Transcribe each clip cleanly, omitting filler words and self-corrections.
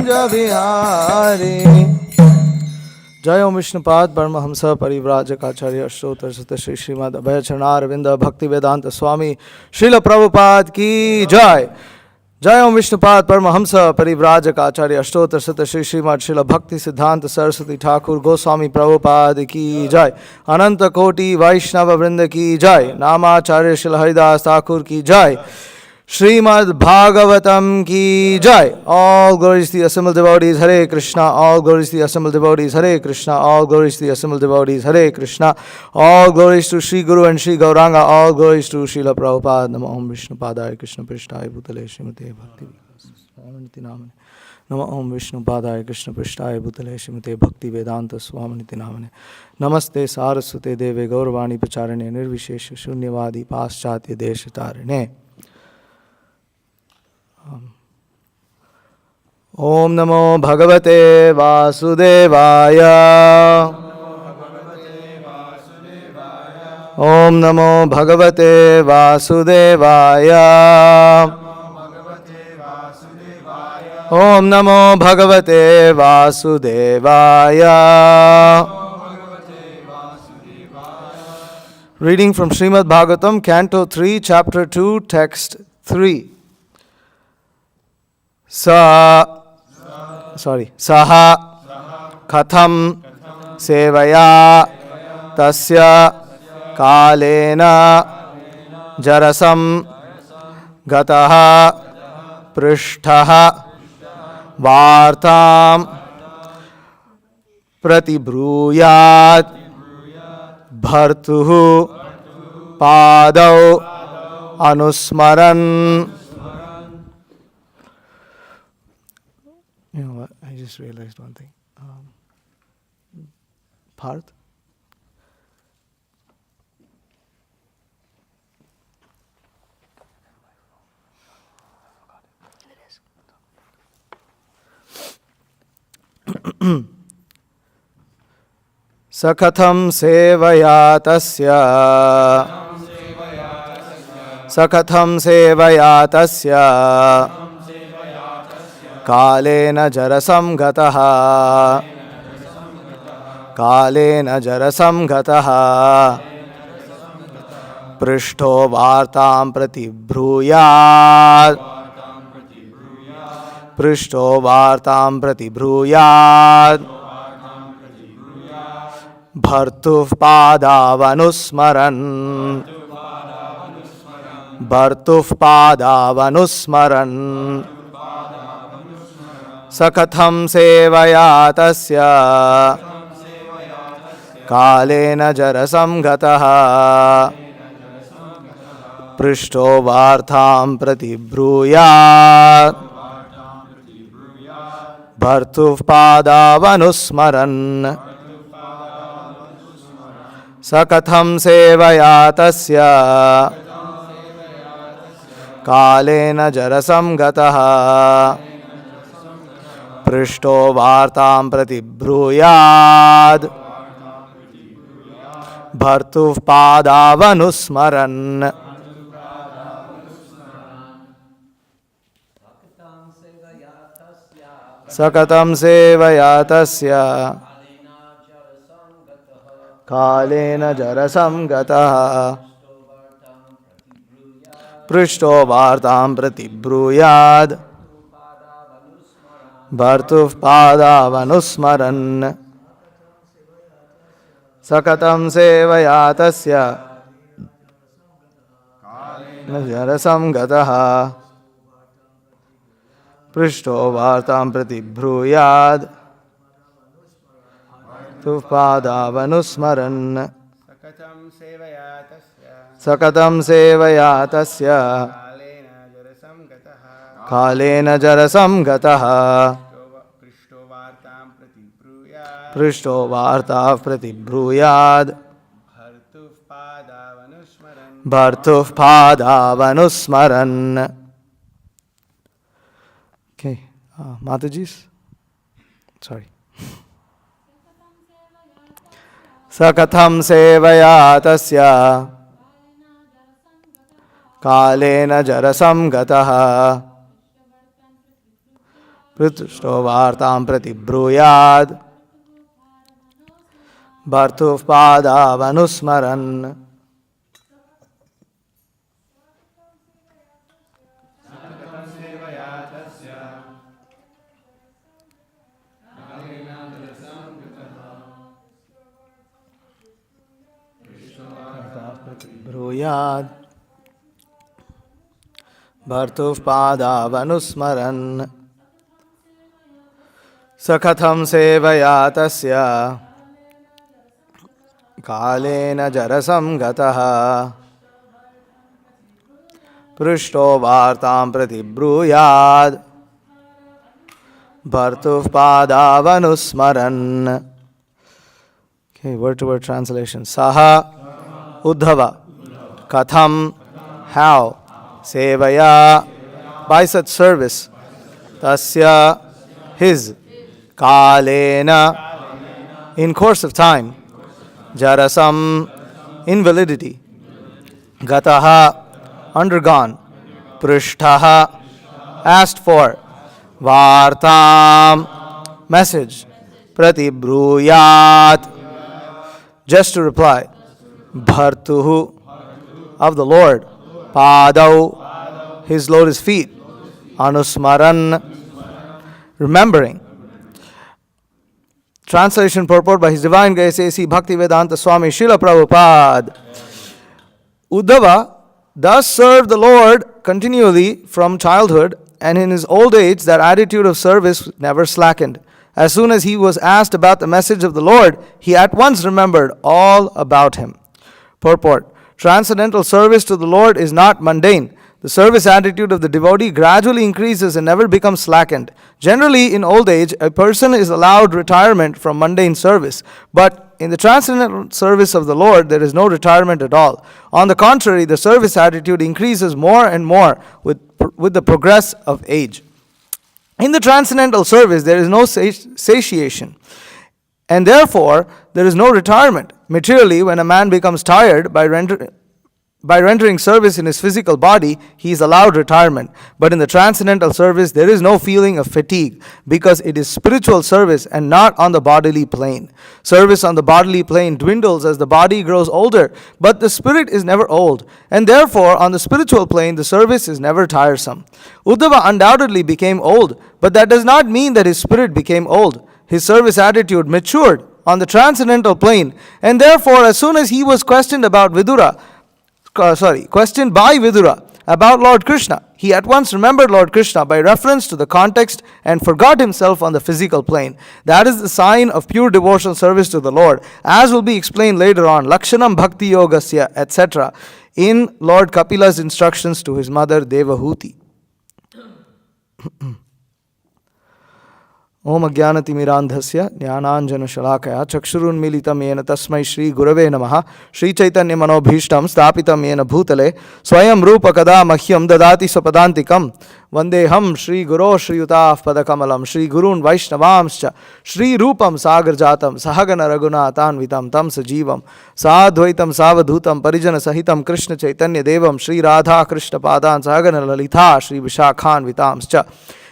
कुंज बिहारी। जय ओम विष्णुपाद परमहंस परिव्राजकाचार्य अष्टोत्तर शत श्री श्रीमद अभय चरणारविंद भक्ति वेदांत स्वामी श्रील प्रभुपाद की जय। जय ओम विष्णुपाद परमहंस परिव्राजकाचार्य अष्टोत्तर शत श्री श्रीमद श्रील भक्ति सिद्धांत सरस्वती ठाकुर गोस्वामी प्रभुपाद की जय। अनंत कोटि वैष्णव वृंद की जय। नामाचार्य श्रील हरिदास ठाकुर की जय। Srimad Bhagavatam ki jai. All glories to the assembled devotees, Hare Krishna. All glories to the assembled devotees, Hare Krishna. All glories to the assembled devotees, Hare Krishna. All glories to Sri Guru and Sri Gauranga. All glories to Srila Prabhupada. Namo Om Vishnu Padaya Krishna Prishtaya Bhutale Srimate Bhakti Swaminiti Namane. Namo Om Vishnu Padaya Krishna Prishtaya Bhutale Srimate Bhakti Vedanta Swaminiti Namane. Namaste Saraswate Deve Gauravani Pacharane Nirvishesha Shunyavadi Paschatya Deshatarane. Om Namo Bhagavate Vasudevaya. Om Namo Bhagavate Vasudevaya. Om Namo Bhagavate Vasudevaya. Reading from Srimad Bhagavatam, Canto 3, Chapter 2, Text 3. Saha katham sevaya tasya kalena jarasam gataha prishtaha vartam pratibhruyat bhartuhu padau anusmaran. You know what? I just realized one thing. Parth? Sakatham sevaya tasya. Sakatham sevaya tasya. Kalena jarasam gataha. Kalena jarasam gataha. Prishto vartam pratibhruyat. Prishto vartam pratibhruyat. Bhartuv padavanusmaran. Bhartuv padavanusmaran. Sakatham sevaya tasya. Kalena jarasam gataha. Prishto vartham pratibhruyat. Bhartuv padavanusmaran. Sakatham sevaya tasya. Kalena jarasam gataha. Prishto vartam pratibhruyat. Bhartuv padavanusmaran. Sakatam sevaya tasya. Kalena jarasam gataha. Prishto vartam pratibhruyat. Bhartuv padavanusmaran. Sakatam sevaya tasya. Jarasam gataha. Prishto vartam pratibhruyat. Bhartuv padavanusmaran. Sakatam sevaya tasya. Kalena jarasam gataha. Prishto vartav pratibhruyat. Bhartuv padavanusmaran. Okay, Mataji's. Sorry. Sakatham sevaya tasya. Kalena jarasam gataha. Pritishto vartam pratibruyad Bhartuf padavanusmaran. Bruyad Bhartuf padavanusmaran. Sakatham sevaya tasya Kalena jarasam gataha Prishto vartam pratibruyad Bhartuf padavanusmaran. Okay, word to word translation. Saha Uddhava Katham how Sevaya by such service Tasya his Kalena in course of time Jarasam invalidity Gataha undergone Prishtaha asked for Vartam message Pratibruyat just to reply Bhartuhu of the Lord Padau his lotus feet Anusmaran remembering. Translation purport by His Divine Grace A.C. Bhaktivedanta Swami Srila Prabhupada. Uddhava thus served the Lord continually from childhood, and in his old age that attitude of service never slackened. As soon as he was asked about the message of the Lord, he at once remembered all about him. Purport. Transcendental service to the Lord is not mundane. The service attitude of the devotee gradually increases and never becomes slackened. Generally, in old age, a person is allowed retirement from mundane service. But in the transcendental service of the Lord, there is no retirement at all. On the contrary, the service attitude increases more and more with the progress of age. In the transcendental service, there is no satiation. And therefore, there is no retirement. Materially, when a man becomes tired by rendering service in his physical body, he is allowed retirement. But in the transcendental service, there is no feeling of fatigue because it is spiritual service and not on the bodily plane. Service on the bodily plane dwindles as the body grows older, but the spirit is never old. And therefore, on the spiritual plane, the service is never tiresome. Uddhava undoubtedly became old, but that does not mean that his spirit became old. His service attitude matured on the transcendental plane, and therefore, as soon as he was questioned by Vidura about Lord Krishna, he at once remembered Lord Krishna by reference to the context and forgot himself on the physical plane. That is the sign of pure devotional service to the Lord, as will be explained later on, Lakshanam Bhakti Yogasya, etc., in Lord Kapila's instructions to his mother Devahuti. Om Ajnanatimirandhasya Jnananjana Shalakaya Chakshurunmilitam Yena Tasmai Shri Gurave Namaha Shri Chaitanya Manobhishtam Stapitam Yena Bhutale Swayam Rupa Kada Mahyam Dadati Swapadantikam Vandeham Shri Guru Shri Utaf Padakamalam Shri Gurun Vaishnavamscha Shri Rupam Sagarjatam Sahagana Raghunathan Vitam Tam Sajivam Sadhvaitam Savadhutam Parijana Sahitam Krishna Chaitanya Devam Shri Radha Krishna Padan Sahagana Lalitha Shri Vishakhan Vitamscha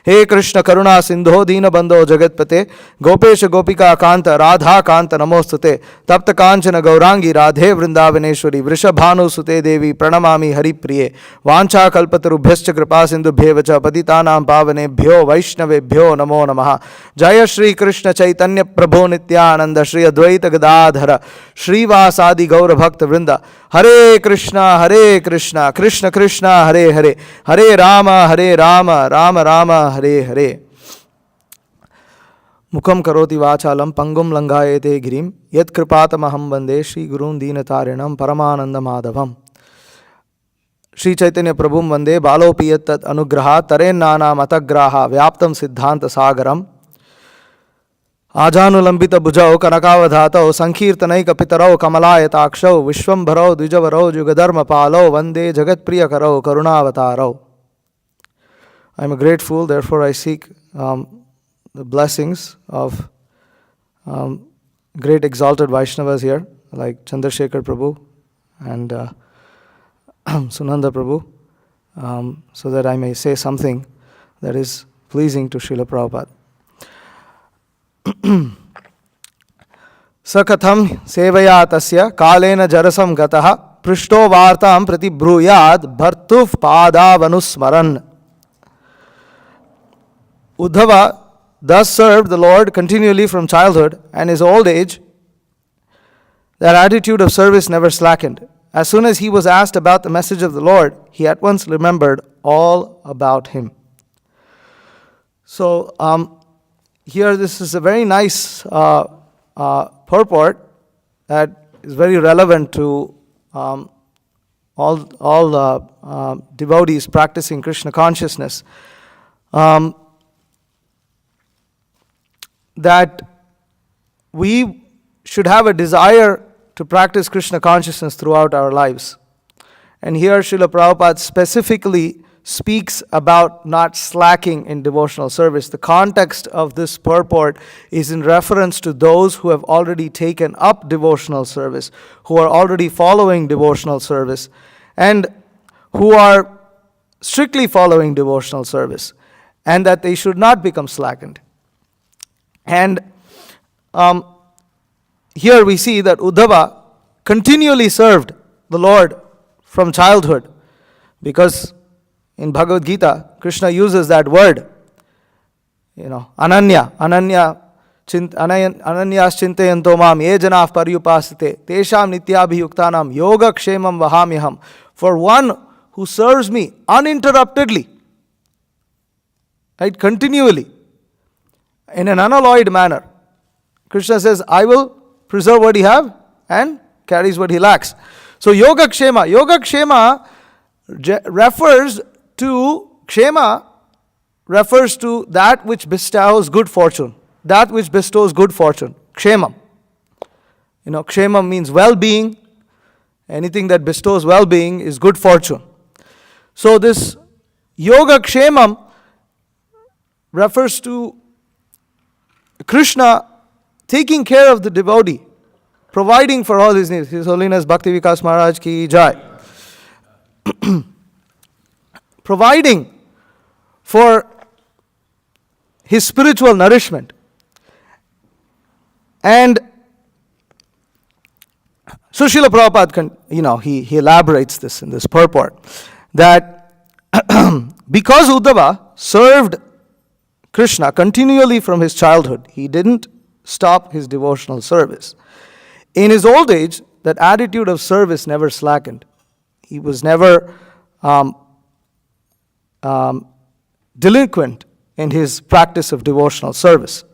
हे कृष्ण करुणा सिंधो दीन बंधो जगतपते गोपेश गोपिका कांत राधा कांत नमोस्तुते तप्त कांचन गौरांगी राधे वृंदावनेश्वरी वृषभानुसुते देवी प्रणमामि हरिप्रिये वांछा कल्पतरुभ्यश्च कृपा सिंधुभ्येव च पतितानां पावनेभ्यो वैष्णवेभ्यो नमो नमः। जय श्री कृष्ण चैतन्य प्रभो नित्यानंद श्री अद्वैत गदाधर श्रीवासादि गौर भक्त वृंद हरे कृष्णा कृष्ण कृष्ण हरे हरे हरे राम राम राम हरे हरे। मुखम करोति वाचालम पंगुम लंघायते गिरिम यत्कृपातमहं वंदे श्री गुरुं दीनतारिणं परमानंद माधवम। श्री चैतन्य प्रभुं वंदे बालोपि यत्तत् अनुग्रहात् तरेन्नानाम् अतग्राहा व्याप्तं सिद्धांत सागरम। आजानुलंबित भुजौ कनकावधातौ संकीर्तनैक पितरौ कमलायताक्षौ विश्वंभरौ द्विजवरौ जुगधर्मपालौ वंदे जगत्प्रियकरौ करुणावतारौ। I am a great fool, therefore I seek the blessings of great exalted Vaishnavas here, like Chandrasekhar Prabhu and Sunanda Prabhu, so that I may say something that is pleasing to Srila Prabhupada. Sakatham sevaya tasya kalena jarasam gataha prishto vartam pratibhruyad bhartuf padavanusmaran. Uddhava thus served the Lord continually from childhood, and his old age, that attitude of service never slackened. As soon as he was asked about the message of the Lord, he at once remembered all about him. So here this is a very nice purport that is very relevant to all devotees practicing Krishna consciousness. That we should have a desire to practice Krishna consciousness throughout our lives. And here Srila Prabhupada specifically speaks about not slacking in devotional service. The context of this purport is in reference to those who have already taken up devotional service, who are already following devotional service, and who are strictly following devotional service, and that they should not become slackened. And here we see that Uddhava continually served the Lord from childhood, because in Bhagavad Gita, Krishna uses that word, ananyas chintayanto mam ye janah paryupasite tesham nityabhiyuktanam yoga kshemam vahamyaham. For one who serves me uninterruptedly, right, continually, in an unalloyed manner, Krishna says, I will preserve what he have and carries what he lacks. So yoga kshema refers to that which bestows good fortune. That which bestows good fortune. Kshemam. Kshemam means well-being. Anything that bestows well-being is good fortune. So this yoga kshemam refers to Krishna taking care of the devotee, providing for all his needs. His Holiness Bhakti Vikas Maharaj ki jai. Providing for his spiritual nourishment. And so Srila Prabhupada, he elaborates this in this purport, that because Uddhava served Krishna continually from his childhood, he didn't stop his devotional service. In his old age, that attitude of service never slackened. He was never delinquent in his practice of devotional service.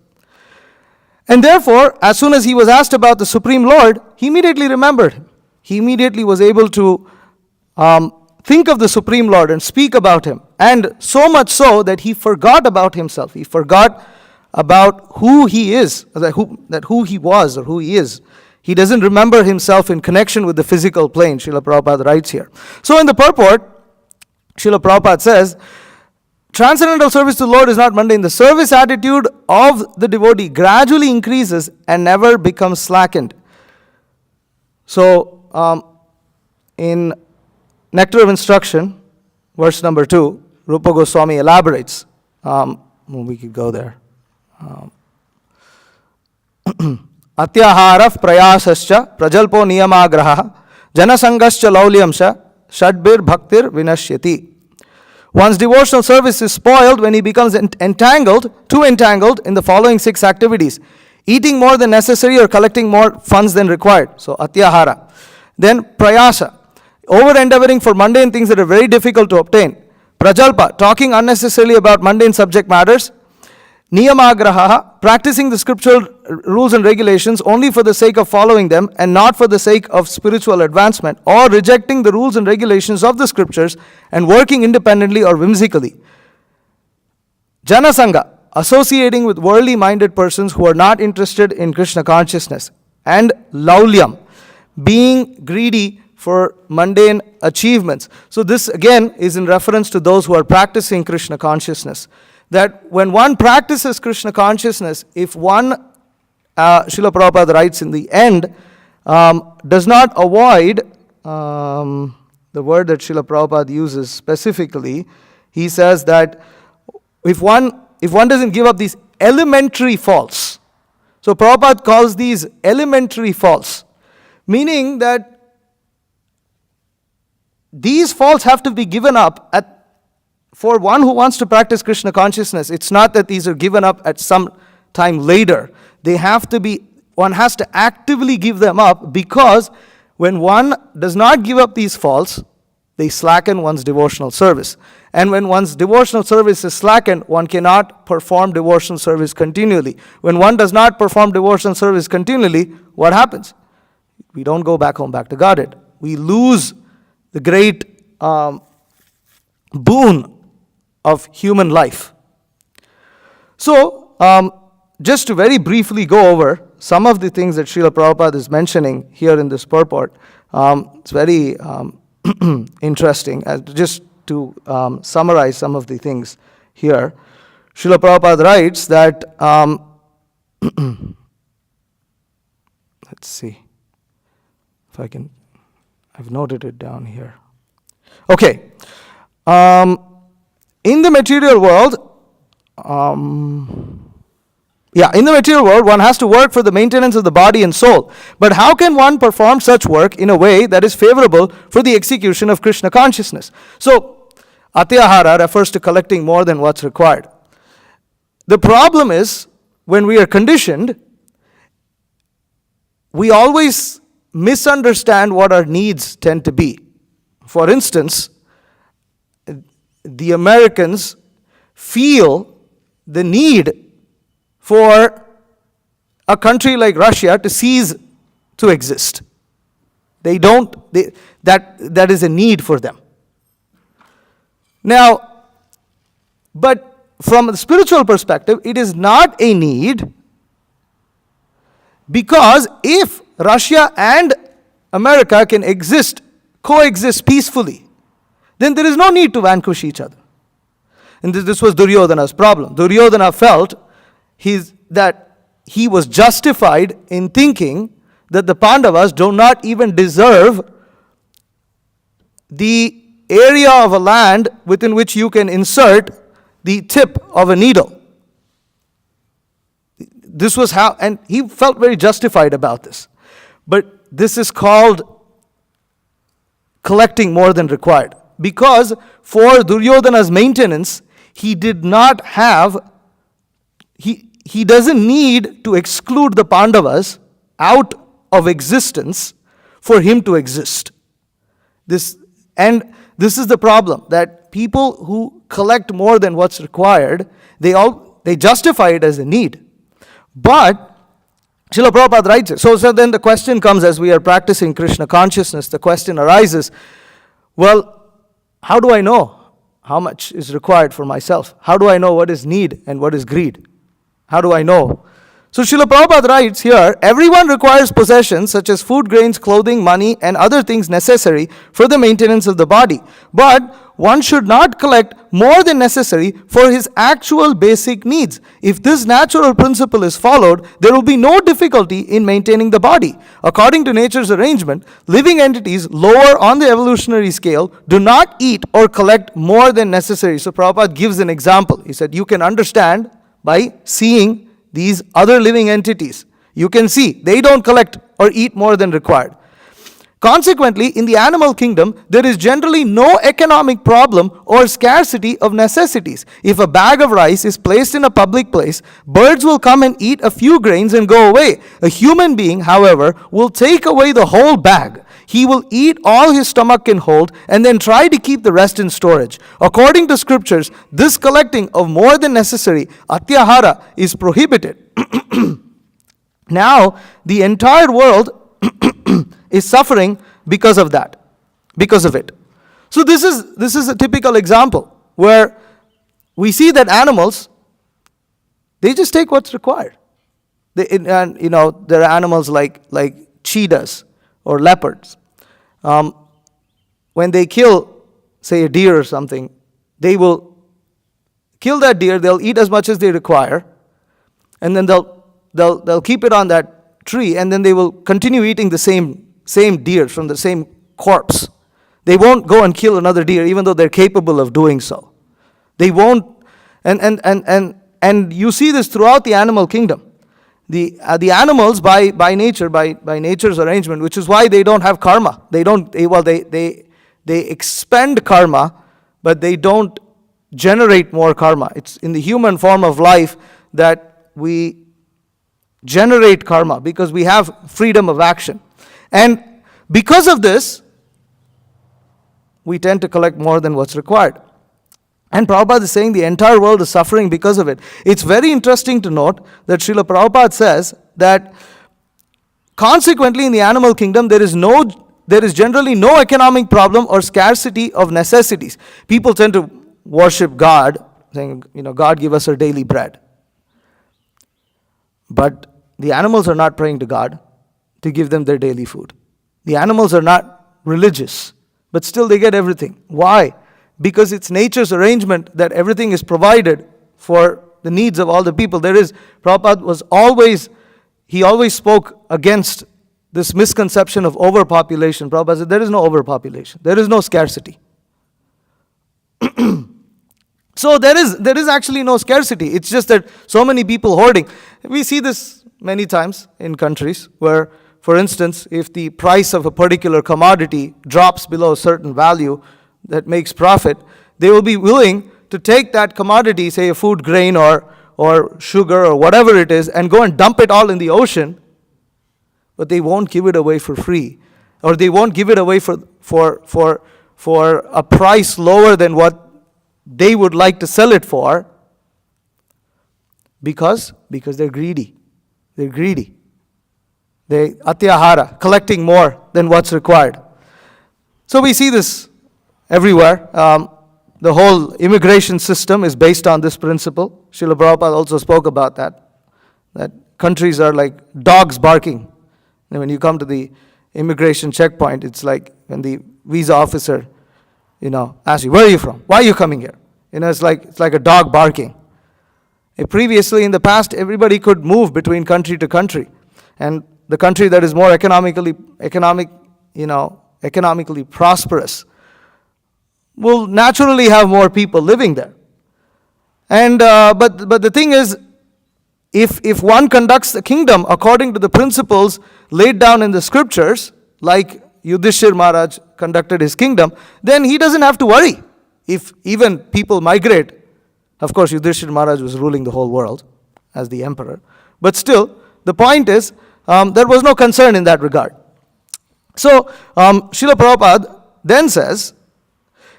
And therefore, as soon as he was asked about the Supreme Lord, he immediately remembered him. He immediately was able to think of the Supreme Lord and speak about him. And so much so that he forgot about himself. He forgot about who he is, that who he was or who he is. He doesn't remember himself in connection with the physical plane, Srila Prabhupada writes here. So in the purport, Srila Prabhupada says, transcendental service to the Lord is not mundane. The service attitude of the devotee gradually increases and never becomes slackened. So, in Nectar of Instruction, verse number 2, Rupa Goswami elaborates. We could go there. Atyaharaf prayasascha prajalpo niyamagraha janasangascha laulyamsha shadbir bhaktir vinashyati. One's devotional service is spoiled when he becomes too entangled in the following 6 activities. Eating more than necessary or collecting more funds than required. So, atyahara. Then, prayasa. Over-endeavoring for mundane things that are very difficult to obtain. Prajalpa. Talking unnecessarily about mundane subject matters. Niyamagraha. Practicing the scriptural rules and regulations only for the sake of following them and not for the sake of spiritual advancement, or rejecting the rules and regulations of the scriptures and working independently or whimsically. Janasanga, associating with worldly minded persons who are not interested in Krishna consciousness. And laulyam, being greedy for mundane achievements. So this again is in reference to those who are practicing Krishna consciousness. That when one practices Krishna consciousness, if one, Srila Prabhupada writes in the end, does not avoid, the word that Srila Prabhupada uses specifically, he says that if one if one doesn't give up these elementary faults. So Prabhupada calls these elementary faults, meaning that these faults have to be given up for one who wants to practice Krishna consciousness. It's not that these are given up at some time later. They have to be, one has to actively give them up, because when one does not give up these faults, they slacken one's devotional service. And when one's devotional service is slackened, one cannot perform devotional service continually. When one does not perform devotional service continually, what happens? We don't go back home, back to Godhead. We lose the great boon of human life. So, just to very briefly go over some of the things that Srila Prabhupada is mentioning here in this purport, it's very interesting. Just to summarize some of the things here, Srila Prabhupada writes that, let's see if I can, I've noted it down here. Okay. In the material world, in the material world, one has to work for the maintenance of the body and soul. But how can one perform such work in a way that is favorable for the execution of Krishna consciousness? So, atyahara refers to collecting more than what's required. The problem is, when we are conditioned, we always misunderstand what our needs tend to be. For instance, the Americans feel the need for a country like Russia to cease to exist. That is a need for them. Now, but from a spiritual perspective, it is not a need, because if Russia and America can coexist peacefully, then there is no need to vanquish each other. And this was Duryodhana's problem. Duryodhana felt that he was justified in thinking that the Pandavas do not even deserve the area of a land within which you can insert the tip of a needle. This was how, and he felt very justified about this. But this is called collecting more than required. Because for Duryodhana's maintenance, he did not have, he doesn't need to exclude the Pandavas out of existence for him to exist. This is the problem, that people who collect more than what's required, they justify it as a need. But Srila Prabhupada writes it. So then the question comes, as we are practicing Krishna consciousness, the question arises, well, how do I know how much is required for myself? How do I know what is need and what is greed? How do I know? So Srila Prabhupada writes here, everyone requires possessions such as food, grains, clothing, money, and other things necessary for the maintenance of the body. But one should not collect more than necessary for his actual basic needs. If this natural principle is followed, there will be no difficulty in maintaining the body. According to nature's arrangement, living entities lower on the evolutionary scale do not eat or collect more than necessary. So Prabhupada gives an example. He said, you can understand by seeing these other living entities. You can see they don't collect or eat more than required. Consequently, in the animal kingdom, there is generally no economic problem or scarcity of necessities. If a bag of rice is placed in a public place, birds will come and eat a few grains and go away. A human being, however, will take away the whole bag. He will eat all his stomach can hold and then try to keep the rest in storage. According to scriptures, this collecting of more than necessary, atyahara, is prohibited. Now, the entire world is suffering because of that, because of it. So this is a typical example where we see that animals, they just take what's required. There are animals like cheetahs or leopards. When they kill, say, a deer or something, they will kill that deer. They'll eat as much as they require, and then they'll keep it on that tree, and then they will continue eating the same deer from the same corpse. They won't go and kill another deer, even though they're capable of doing so. They won't, and And you see this throughout the animal kingdom. The animals by nature's arrangement, which is why they don't have karma. They expend karma, but they don't generate more karma. It's in the human form of life that we generate karma because we have freedom of action. And because of this, we tend to collect more than what's required. And Prabhupada is saying the entire world is suffering because of it. It's very interesting to note that Srila Prabhupada says that consequently in the animal kingdom there is generally no economic problem or scarcity of necessities. People tend to worship God, saying, God give us our daily bread. But the animals are not praying to God to give them their daily food. The animals are not religious, but still they get everything. Why? Because it's nature's arrangement that everything is provided for the needs of all the people. Prabhupada he always spoke against this misconception of overpopulation. Prabhupada said, there is no overpopulation. There is no scarcity. So there is actually no scarcity. It's just that so many people hoarding. We see this many times in countries where, for instance, if the price of a particular commodity drops below a certain value that makes profit, they will be willing to take that commodity, say a food grain or sugar or whatever it is, and go and dump it all in the ocean, but they won't give it away for free, or they won't give it away for a price lower than what they would like to sell it for, because they're greedy. They're greedy. They atyahara, collecting more than what's required. So we see this everywhere. The whole immigration system is based on this principle. Srila Prabhupada also spoke about that countries are like dogs barking. And when you come to the immigration checkpoint, it's like when the visa officer, asks you, where are you from? Why are you coming here? It's like a dog barking. Previously, in the past, everybody could move between country to country. And the country that is more economically prosperous will naturally have more people living there. And but the thing is, if one conducts the kingdom according to the principles laid down in the scriptures, like Yudhishthir Maharaj conducted his kingdom, then he doesn't have to worry if even people migrate. Of course, Yudhishthir Maharaj was ruling the whole world as the emperor. But still, the point is, there was no concern in that regard. So, Srila Prabhupada then says,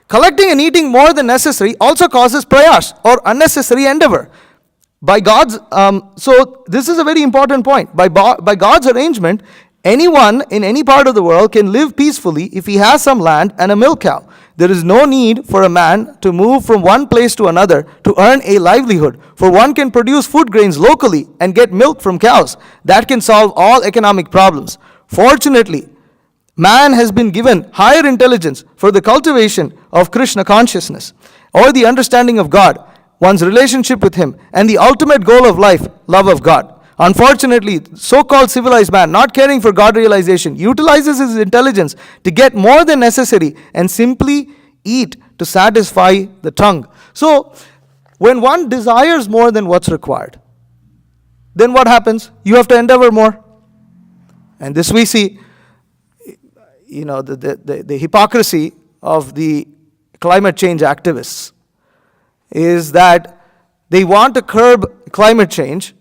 collecting and eating more than necessary also causes prayas or unnecessary endeavor. By God's, so this is a very important point. By God's arrangement, anyone in any part of the world can live peacefully if he has some land and a milk cow. There is no need for a man to move from one place to another to earn a livelihood, for one can produce food grains locally and get milk from cows. That can solve all economic problems. Fortunately, man has been given higher intelligence for the cultivation of Krishna consciousness, or the understanding of God, one's relationship with Him, and the ultimate goal of life, love of God. Unfortunately, so-called civilized man, not caring for God realization, utilizes his intelligence to get more than necessary and simply eat to satisfy the tongue. So, when one desires more than what's required, then what happens? You have to endeavor more. And this we see, the hypocrisy of the climate change activists is that they want to curb climate change,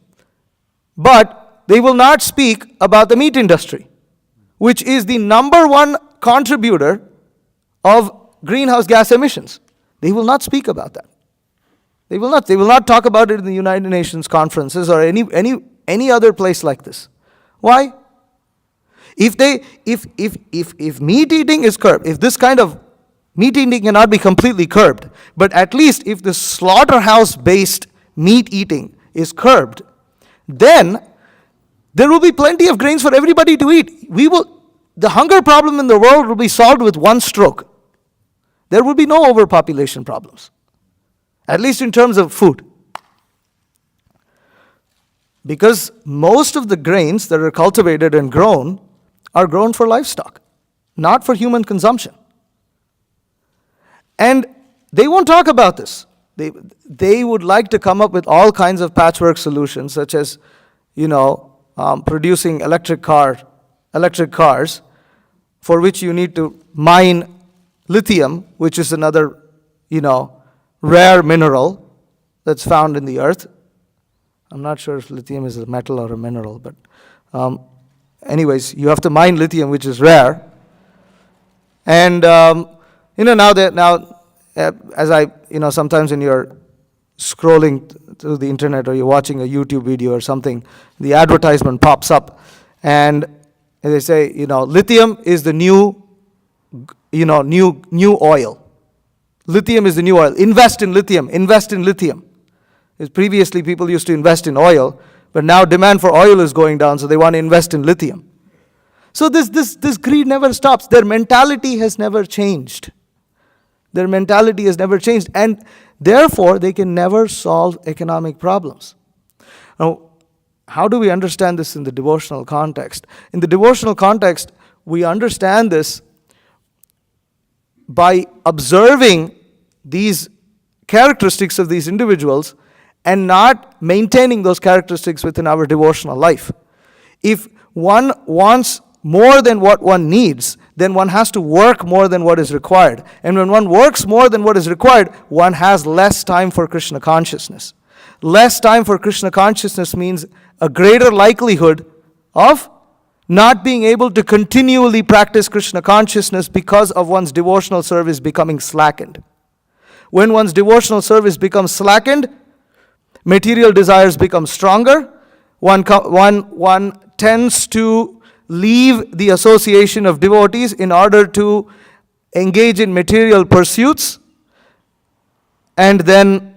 but they will not speak about the meat industry, which is the number one contributor of greenhouse gas emissions. They will not speak about that. They will not talk about it in the United Nations conferences or any other place like this. Why? If meat eating is curbed, if this kind of meat eating cannot be completely curbed, but at least if the slaughterhouse-based meat eating is curbed, then there will be plenty of grains for everybody to eat. The hunger problem in the world will be solved with one stroke. There will be no overpopulation problems, at least in terms of food. Because most of the grains that are cultivated and grown are grown for livestock, not for human consumption. And they won't talk about this. they would like to come up with all kinds of patchwork solutions, such as, producing electric cars, for which you need to mine lithium, which is another, rare mineral that's found in the earth. I'm not sure if lithium is a metal or a mineral, but anyways, you have to mine lithium, which is rare. And now as I, sometimes when you're scrolling through the internet or you're watching a YouTube video or something, the advertisement pops up, and they say, lithium is the new oil. Lithium is the new oil. Invest in lithium. Invest in lithium. Because previously people used to invest in oil, but now demand for oil is going down, so they want to invest in lithium. So this greed never stops. Their mentality has never changed. Their mentality has never changed, and therefore they can never solve economic problems. Now, how do we understand this in the devotional context? In the devotional context, we understand this by observing these characteristics of these individuals and not maintaining those characteristics within our devotional life. If one wants more than what one needs, then one has to work more than what is required. And when one works more than what is required, one has less time for Krishna consciousness. Less time for Krishna consciousness means a greater likelihood of not being able to continually practice Krishna consciousness because of one's devotional service becoming slackened. When one's devotional service becomes slackened, material desires become stronger. One tends to leave the association of devotees in order to engage in material pursuits, and then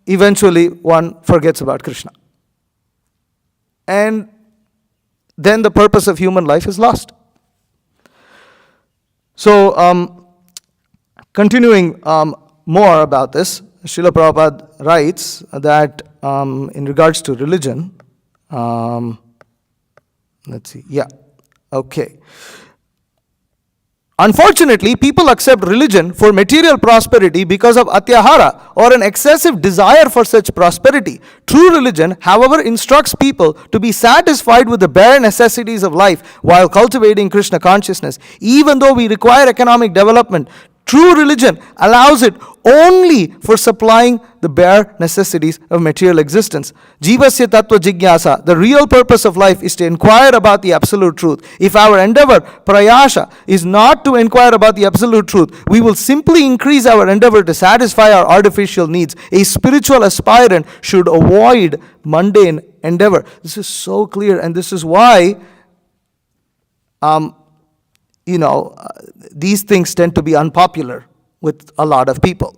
eventually one forgets about Krishna. And then the purpose of human life is lost. So, continuing more about this, Srila Prabhupada writes that in regards to religion, unfortunately, people accept religion for material prosperity because of atyahara or an excessive desire for such prosperity. True religion, however, instructs people to be satisfied with the bare necessities of life while cultivating Krishna consciousness. Even though we require economic development, true religion allows it only for supplying the bare necessities of material existence. Jivasya tattva jigyasa, the real purpose of life is to inquire about the absolute truth. If our endeavor, prayasha, is not to inquire about the absolute truth, we will simply increase our endeavor to satisfy our artificial needs. A spiritual aspirant should avoid mundane endeavor. This is so clear, and this is why these things tend to be unpopular with a lot of people,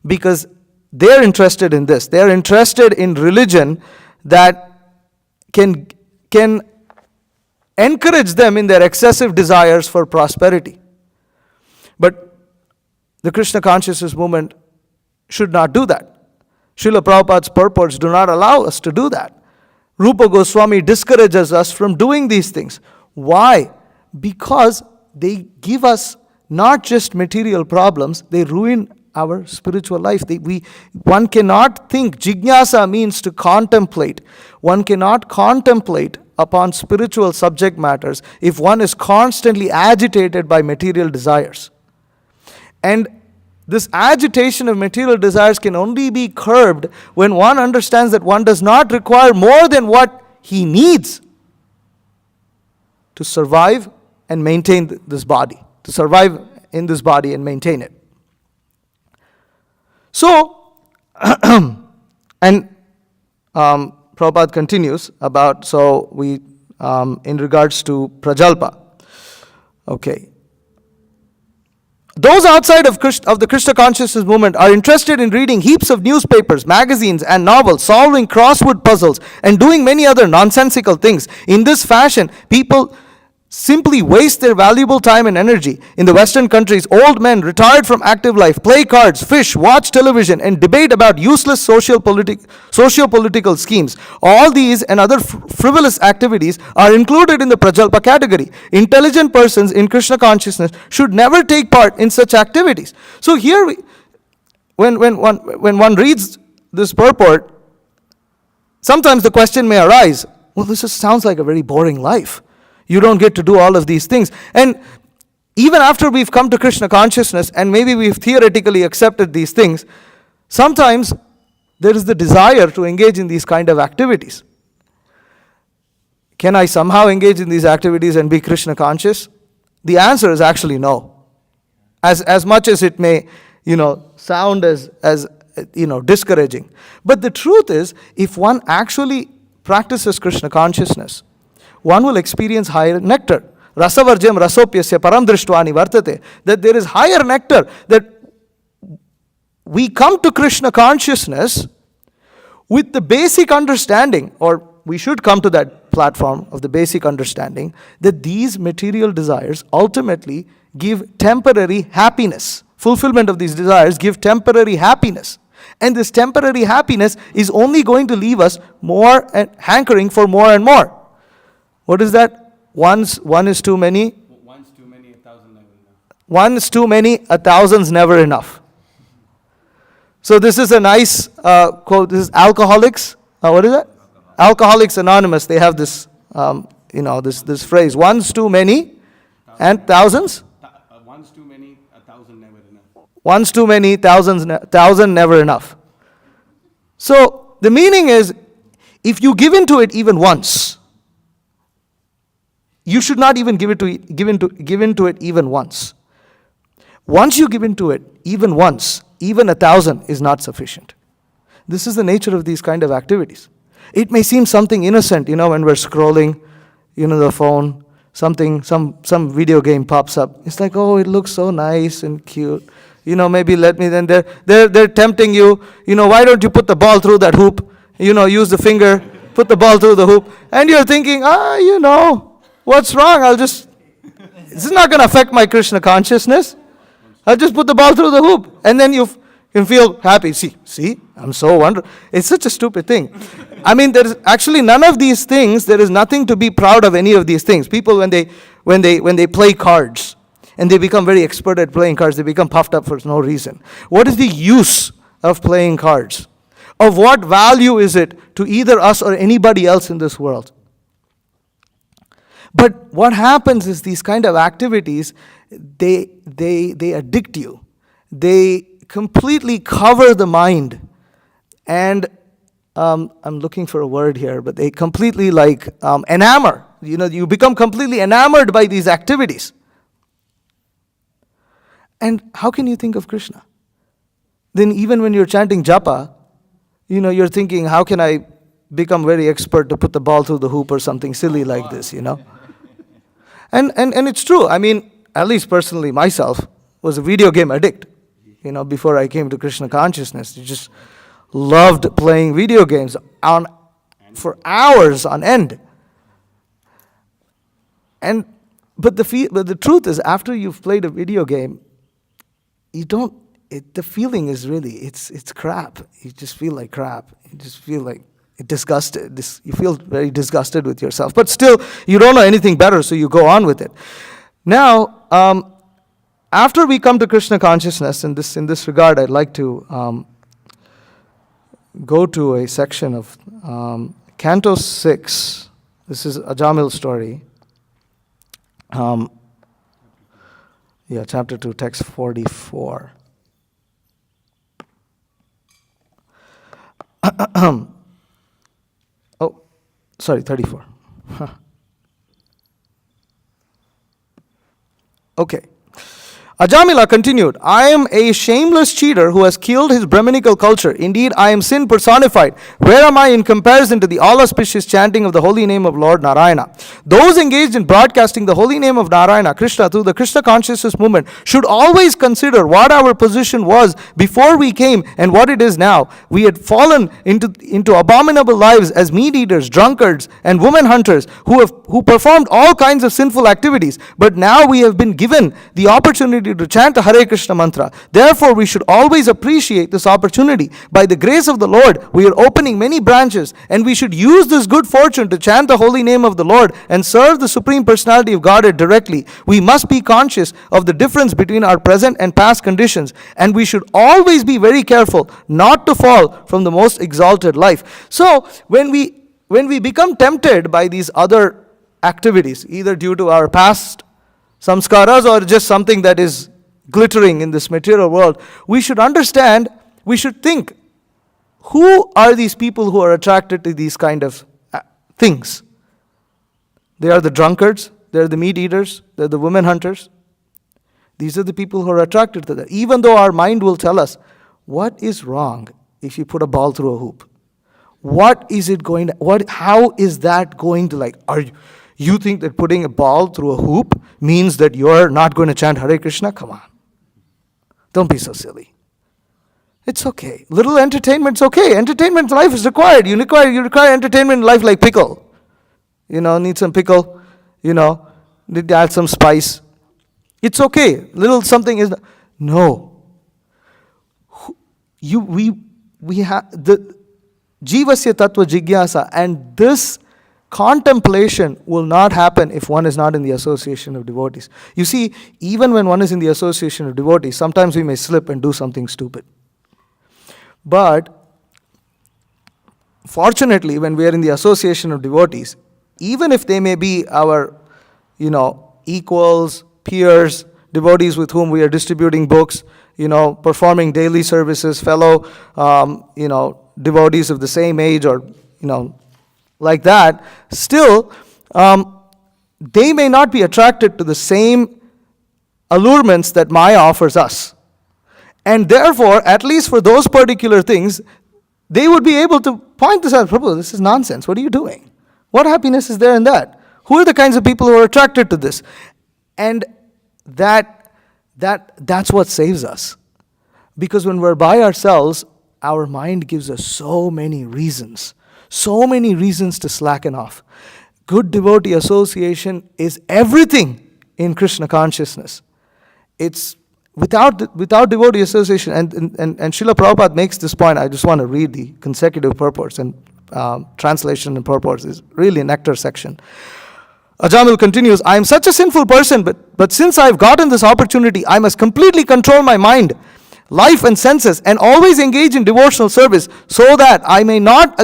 because they're interested in this. They're interested in religion that can encourage them in their excessive desires for prosperity. But the Krishna consciousness movement should not do that. Srila Prabhupada's purports do not allow us to do that. Rupa Goswami discourages us from doing these things. Why? Because they give us not just material problems, they ruin our spiritual life. One cannot think. Jignasa means to contemplate. One cannot contemplate upon spiritual subject matters if one is constantly agitated by material desires. And this agitation of material desires can only be curbed when one understands that one does not require more than what he needs to survive and maintain this body, to survive in this body and maintain it. So, and Prabhupada continues about, in regards to Prajalpa. Okay. Those outside of the Krishna consciousness movement are interested in reading heaps of newspapers, magazines, and novels, solving crossword puzzles, and doing many other nonsensical things. In this fashion, people simply waste their valuable time and energy. In the Western countries, old men retired from active life play cards, fish, watch television, and debate about useless socio-political schemes. All these and other frivolous activities are included in the Prajalpa category. Intelligent persons in Krishna consciousness should never take part in such activities. So here when one reads this purport, sometimes the question may arise, well, this just sounds like a very boring life. You don't get to do all of these things. And even after we've come to Krishna consciousness and maybe we've theoretically accepted these things, sometimes there is the desire to engage in these kind of activities. Can I somehow engage in these activities and be Krishna conscious? The answer is actually no. As much as it may, sound as discouraging. But the truth is, if one actually practices Krishna consciousness, one will experience higher nectar. Rasavarjam rasopyasya param drishtwani vartate. That there is higher nectar, that we come to Krishna consciousness with the basic understanding, or we should come to that platform of the basic understanding, that these material desires ultimately give temporary happiness. Fulfillment of these desires give temporary happiness. And this temporary happiness is only going to leave us more and hankering for more and more. What is that? One is too many. One's too many, 1,000 never enough. One is too many, 1,000's never enough. So this is a nice quote. This is Alcoholics. What is that? Alcoholics Anonymous. They have this, this phrase. One's too many, and thousands. One's too many, 1,000 never enough. One's too many, 1,000 never enough. So the meaning is, if you give into it even once, you should not even give into it even once. Once you give into it even once, even 1,000 is not sufficient. This is the nature of these kind of activities. It may seem something innocent, when we're scrolling, the phone, some video game pops up. It's like, oh, it looks so nice and cute. Maybe let me. Then they're tempting you. Why don't you put the ball through that hoop? Use the finger, put the ball through the hoop, and you're thinking, what's wrong? This is not going to affect my Krishna consciousness. I'll just put the ball through the hoop, and then you can feel happy. See, I'm so wonderful. It's such a stupid thing. I mean, there is actually none of these things. There is nothing to be proud of any of these things. People, when they play cards, and they become very expert at playing cards, they become puffed up for no reason. What is the use of playing cards? Of what value is it to either us or anybody else in this world? But what happens is these kind of activities, they addict you. They completely cover the mind. And I'm looking for a word here, but they completely enamor. You become completely enamored by these activities. And how can you think of Krishna? Then even when you're chanting japa, you're thinking, how can I become very expert to put the ball through the hoop or something silly like this, And it's true. I mean, at least personally, myself was a video game addict. Before I came to Krishna consciousness, I just loved playing video games for hours on end. But the truth is, after you've played a video game, the feeling is really, it's crap. You just feel like crap. You just feel like disgusted. You feel very disgusted with yourself. But still, you don't know anything better, so you go on with it. Now, after we come to Krishna consciousness, in this regard, I'd like to go to a section of Canto 6. This is a Jamil story. Chapter 2, text 44. Oh, sorry, 34. Okay. Ajamila continued, I am a shameless cheater who has killed his Brahminical culture. Indeed, I am sin personified. Where am I in comparison to the all-auspicious chanting of the holy name of Lord Narayana? Those engaged in broadcasting the holy name of Narayana, Krishna, through the Krishna consciousness movement should always consider what our position was before we came and what it is now. We had fallen into abominable lives as meat-eaters, drunkards, and woman hunters who performed all kinds of sinful activities. But now we have been given the opportunity opportunity to chant the Hare Krishna mantra. Therefore, we should always appreciate this opportunity. By the grace of the Lord, we are opening many branches, and we should use this good fortune to chant the holy name of the Lord and serve the Supreme Personality of Godhead directly. We must be conscious of the difference between our present and past conditions, and we should always be very careful not to fall from the most exalted life. So, when we become tempted by these other activities, either due to our past samskaras or just something that is glittering in this material world, we should understand, we should think, who are these people who are attracted to these kind of things? They are the drunkards, they are the meat eaters, they are the women hunters. These are the people who are attracted to that. Even though our mind will tell us, what is wrong if you put a ball through a hoop? What is it going to, how is that going to you think that putting a ball through a hoop means that you're not going to chant Hare Krishna? Come on. Don't be so silly. It's okay. Little entertainment's okay. Entertainment in life is required. You require entertainment in life like pickle. Need some pickle. Need to add some spice. It's okay. Little something is no. We have the Jivasya Tattva Jigyasa, and this contemplation will not happen if one is not in the association of devotees. You see, even when one is in the association of devotees, sometimes we may slip and do something stupid. But fortunately, when we are in the association of devotees, even if they may be our, equals, peers, devotees with whom we are distributing books, performing daily services, fellow, devotees of the same age or, like that, still, they may not be attracted to the same allurements that Maya offers us. And therefore, at least for those particular things, they would be able to point this out, Prabhu, this is nonsense. What are you doing? What happiness is there in that? Who are the kinds of people who are attracted to this? And that's what saves us. Because when we're by ourselves, our mind gives us so many reasons to slacken off. Good devotee association is everything in Krishna consciousness. It's without devotee association, and Srila Prabhupada makes this point. I just want to read the consecutive purports and translation and purports. Is really a nectar section. Ajamil continues, I am such a sinful person, but since I have gotten this opportunity, I must completely control my mind, life and senses, and always engage in devotional service, so that I may not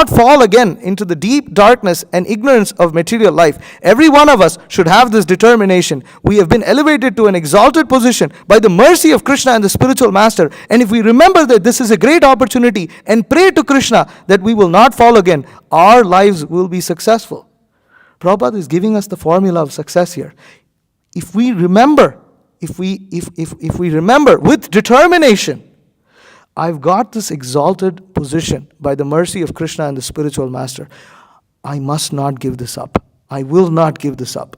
fall again into the deep darkness and ignorance of material life. Every one of us should have this determination. We have been elevated to an exalted position by the mercy of Krishna and the spiritual master, and if we remember that this is a great opportunity and pray to Krishna that we will not fall again, our lives will be successful. Prabhupada is giving us the formula of success here. If we remember with determination, I've got this exalted position by the mercy of Krishna and the spiritual master, I must not give this up. I will not give this up.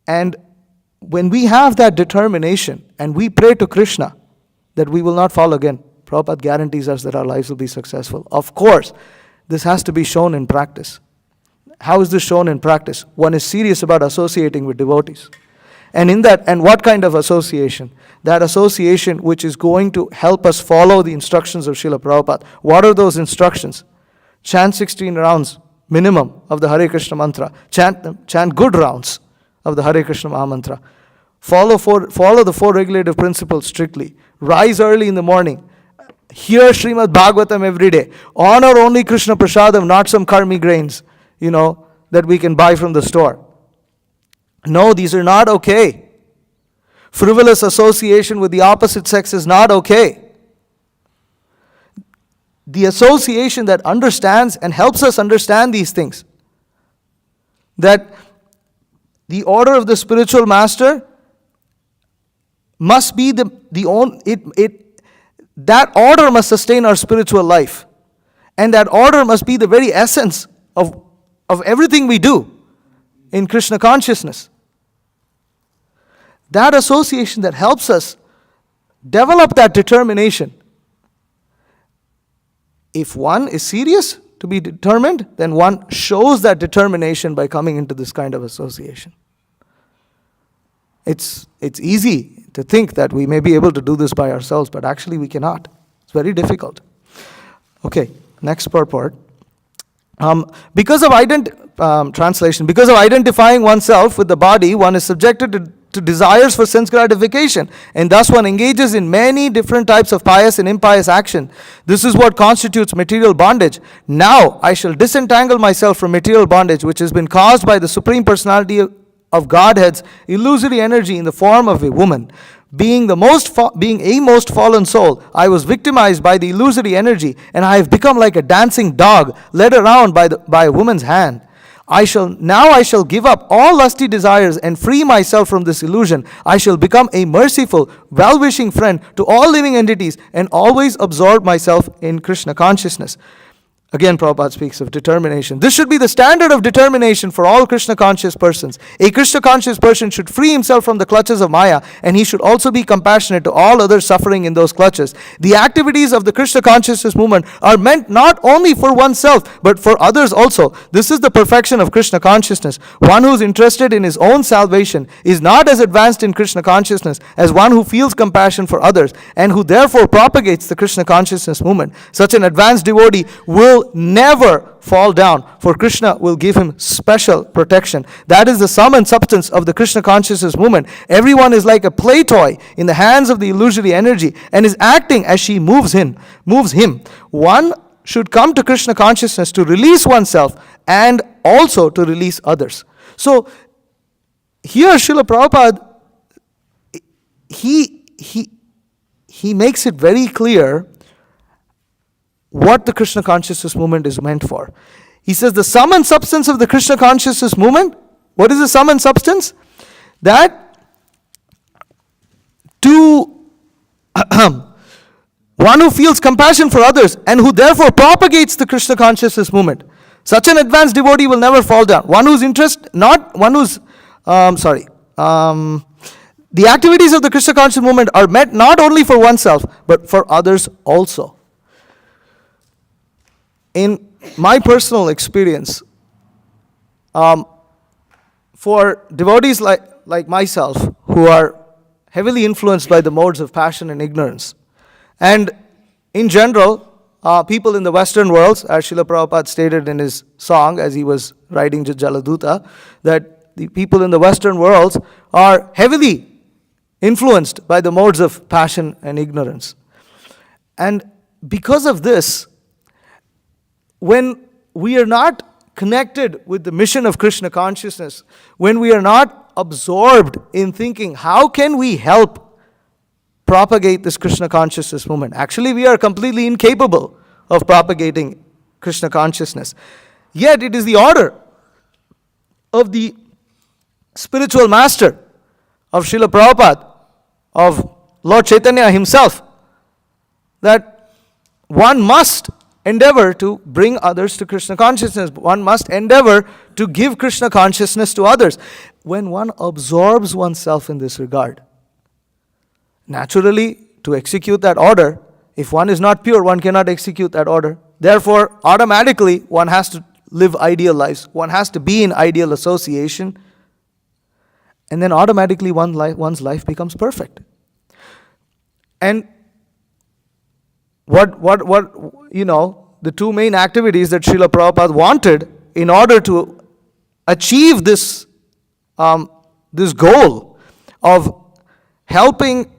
And when we have that determination and we pray to Krishna that we will not fall again, Prabhupada guarantees us that our lives will be successful. Of course, this has to be shown in practice. How is this shown in practice? One is serious about associating with devotees. And what kind of association? That association which is going to help us follow the instructions of Srila Prabhupada. What are those instructions? Chant 16 rounds minimum of the Hare Krishna mantra. Chant good rounds of the Hare Krishna Maha mantra. Follow the four regulative principles strictly. Rise early in the morning. Hear Srimad Bhagavatam every day. Honor only Krishna Prasadam, not some karmi grains, that we can buy from the store. No, these are not okay. Frivolous association with the opposite sex is not okay. The association that understands and helps us understand these things. That the order of the spiritual master must be that order must sustain our spiritual life. And that order must be the very essence of everything we do in Krishna consciousness. That association that helps us develop that determination. If one is serious to be determined, then one shows that determination by coming into this kind of association. It's easy to think that we may be able to do this by ourselves, but actually we cannot. It's very difficult. Okay, next purport. Because of translation, because of identifying oneself with the body, one is subjected to desires for sense gratification, and thus one engages in many different types of pious and impious action. This is what constitutes material bondage. Now I shall disentangle myself from material bondage, which has been caused by the Supreme Personality of Godhead's illusory energy in the form of a woman. Being a most fallen soul, I was victimized by the illusory energy, and I have become like a dancing dog led around by a woman's hand. I shall give up all lusty desires and free myself from this illusion. I shall become a merciful, well-wishing friend to all living entities and always absorb myself in Krishna consciousness. Again, Prabhupada speaks of determination. This should be the standard of determination for all Krishna-conscious persons. A Krishna-conscious person should free himself from the clutches of Maya, and he should also be compassionate to all others suffering in those clutches. The activities of the Krishna-consciousness movement are meant not only for oneself, but for others also. This is the perfection of Krishna consciousness. One who is interested in his own salvation is not as advanced in Krishna consciousness as one who feels compassion for others, and who therefore propagates the Krishna consciousness movement. Such an advanced devotee will never fall down, for Krishna will give him special protection. That is the sum and substance of the Krishna consciousness movement. Everyone is like a play toy in the hands of the illusory energy and is acting as she moves him. One should come to Krishna consciousness to release oneself and also to release others. So here Srila Prabhupada, he makes it very clear what the Krishna consciousness movement is meant for. He says the sum and substance of the Krishna consciousness movement, what is the sum and substance? That to one who feels compassion for others and who therefore propagates the Krishna consciousness movement. Such an advanced devotee will never fall down. The activities of the Krishna consciousness movement are meant not only for oneself, but for others also. In my personal experience, for devotees like myself who are heavily influenced by the modes of passion and ignorance, and in general, people in the Western world, as Srila Prabhupada stated in his song as he was writing Jaladuta, that the people in the Western world are heavily influenced by the modes of passion and ignorance. And because of this, when we are not connected with the mission of Krishna consciousness, when we are not absorbed in thinking, how can we help propagate this Krishna consciousness movement? Actually, we are completely incapable of propagating Krishna consciousness. Yet it is the order of the spiritual master of Srila Prabhupada, of Lord Chaitanya himself, that one must endeavor to bring others to Krishna consciousness. One must endeavor to give Krishna consciousness to others. When one absorbs oneself in this regard, naturally, to execute that order, if one is not pure, one cannot execute that order. Therefore, automatically, one has to live ideal lives. One has to be in ideal association. And then automatically one's life becomes perfect. And the two main activities that Srila Prabhupada wanted in order to achieve this goal of helping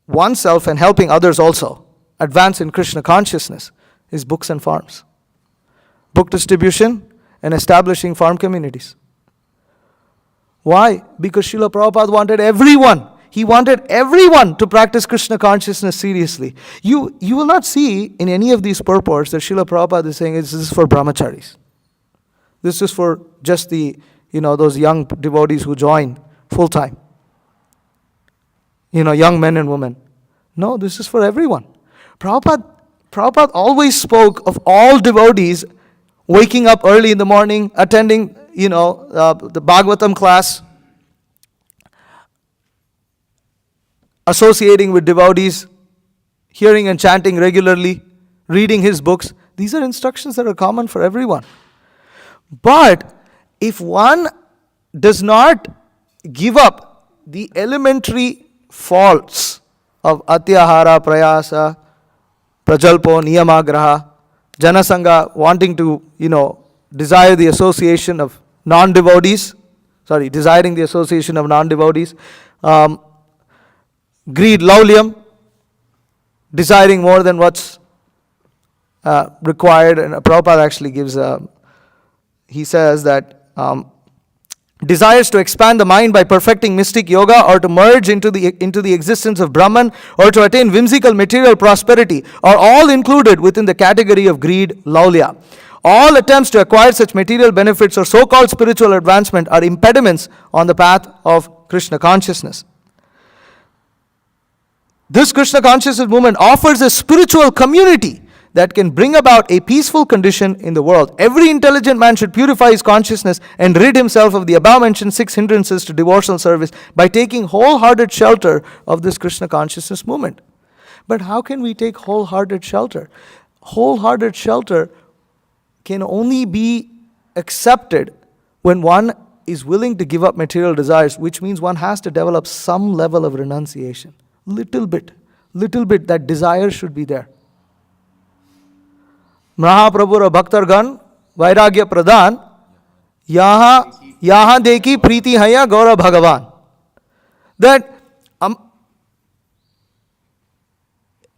oneself and helping others also advance in Krishna consciousness is books and farms. Book distribution and establishing farm communities. Why? Because Srila Prabhupada wanted everyone. He wanted everyone to practice Krishna consciousness seriously. You will not see in any of these purports that Srila Prabhupada is saying this is for brahmacharis. This is for just those young devotees who join full time. Young men and women. No, this is for everyone. Prabhupada always spoke of all devotees waking up early in the morning, attending, the Bhagavatam class, associating with devotees, hearing and chanting regularly, reading his books. These are instructions that are common for everyone. But if one does not give up the elementary faults of atyahara, prayasa, prajalpo, niyamagraha, janasanga, wanting to, desire the association of non-devotees, desiring the association of non-devotees, greed, laulyam, desiring more than what's required. And Prabhupada actually gives, he says that desires to expand the mind by perfecting mystic yoga, or to merge into the existence of Brahman, or to attain whimsical material prosperity, are all included within the category of greed, laulya. All attempts to acquire such material benefits or so-called spiritual advancement are impediments on the path of Krishna consciousness. This Krishna consciousness movement offers a spiritual community that can bring about a peaceful condition in the world. Every intelligent man should purify his consciousness and rid himself of the above-mentioned 6 hindrances to devotional service by taking wholehearted shelter of this Krishna consciousness movement. But how can we take wholehearted shelter? Wholehearted shelter can only be accepted when one is willing to give up material desires, which means one has to develop some level of renunciation. Little bit, that desire should be there. Mahaprabhu Bhaktargan, Vairagya Pradhan, Yaha Deki Priti Haya Gaura Bhagavan. That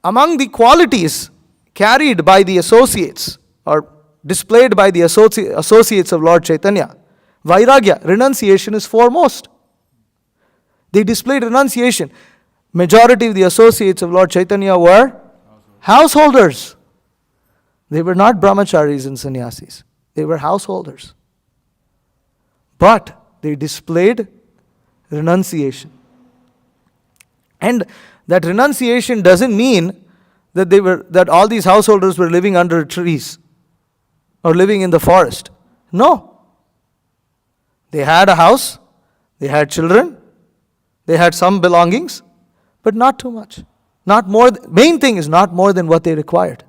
among the qualities carried by the associates, or displayed by the associates of Lord Chaitanya, Vairagya, renunciation is foremost. They displayed renunciation. Majority of the associates of Lord Chaitanya were householders. They were not brahmacharis and sannyasis. They were householders. But they displayed renunciation. And that renunciation doesn't mean that all these householders were living under trees or living in the forest. No. They had a house, they had children, they had some belongings, but not too much. Not more. Main thing is not more than what they required.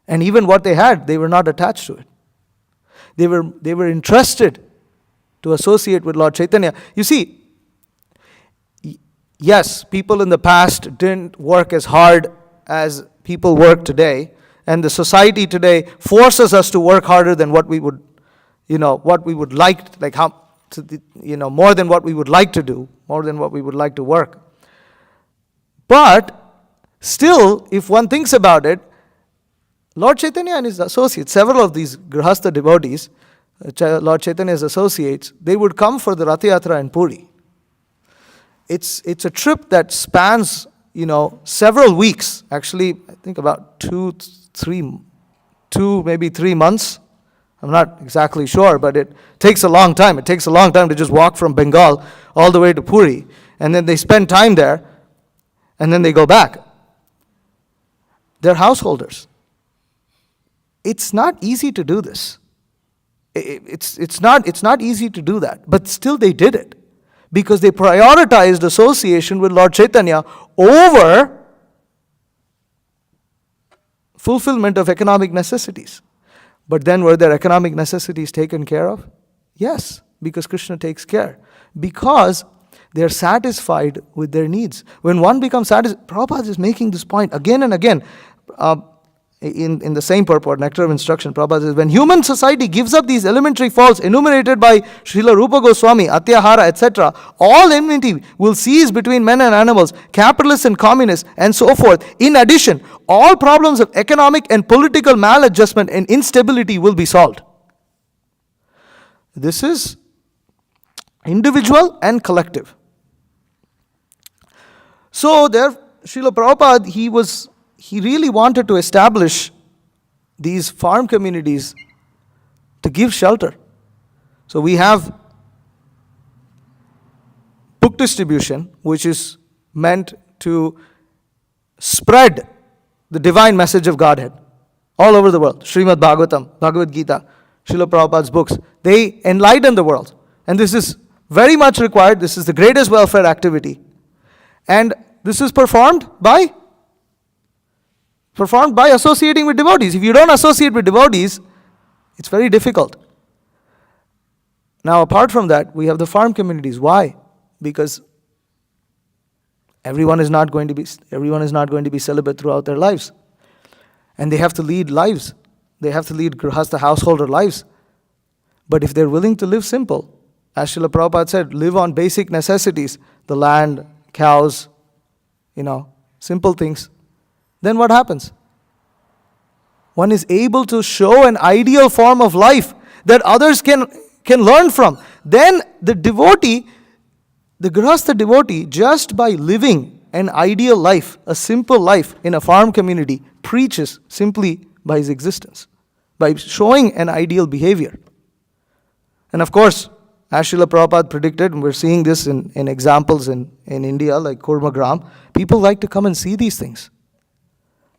And even what they had, they were not attached to it. They were interested to associate with Lord Chaitanya. You see, yes, people in the past didn't work as hard as people work today, and the society today forces us to work harder than what we would, like how, more than what we would like to do, more than what we would like to work. But still, if one thinks about it, Lord Chaitanya and his associates, several of these Grihastha devotees, Lord Chaitanya's associates, they would come for the Rath Yatra in Puri. It's a trip that spans, several weeks. Actually, I think about 2, maybe 3 months. I'm not exactly sure, but it takes a long time. It takes a long time to just walk from Bengal all the way to Puri. And then they spend time there, and then they go back. They're householders. It's not easy to do this. It's not easy to do that. But still they did it. Because they prioritized association with Lord Chaitanya over fulfillment of economic necessities. But then were their economic necessities taken care of? Yes, because Krishna takes care. Because they are satisfied with their needs. When one becomes satisfied, Prabhupada is making this point again and again. In the same purport, Nectar of Instruction, Prabhupada says, when human society gives up these elementary faults enumerated by Srila Rupa Goswami, Atyahara, etc., all enmity will cease between men and animals, capitalists and communists, and so forth. In addition, all problems of economic and political maladjustment and instability will be solved. This is individual and collective. So there, Srila Prabhupada, he really wanted to establish these farm communities to give shelter. So we have book distribution, which is meant to spread the divine message of Godhead all over the world. Srimad Bhagavatam, Bhagavad Gita, Srila Prabhupada's books, they enlighten the world. And this is very much required. This is the greatest welfare activity. And this is performed by associating with devotees. If you don't associate with devotees, it's very difficult. Now, apart from that, we have the farm communities. Why? Because everyone is not going to be celibate throughout their lives. And they have to lead lives. They have to lead grihastha householder lives. But if they're willing to live simple, as Srila Prabhupada said, live on basic necessities, the land, cows, simple things, then what happens? One is able to show an ideal form of life that others can learn from. Then the devotee, the grihastha devotee, just by living an ideal life, a simple life in a farm community, preaches simply by his existence, by showing an ideal behavior. And of course, as Srila Prabhupada predicted, and we're seeing this in examples in India, like Kurmagram, people like to come and see these things.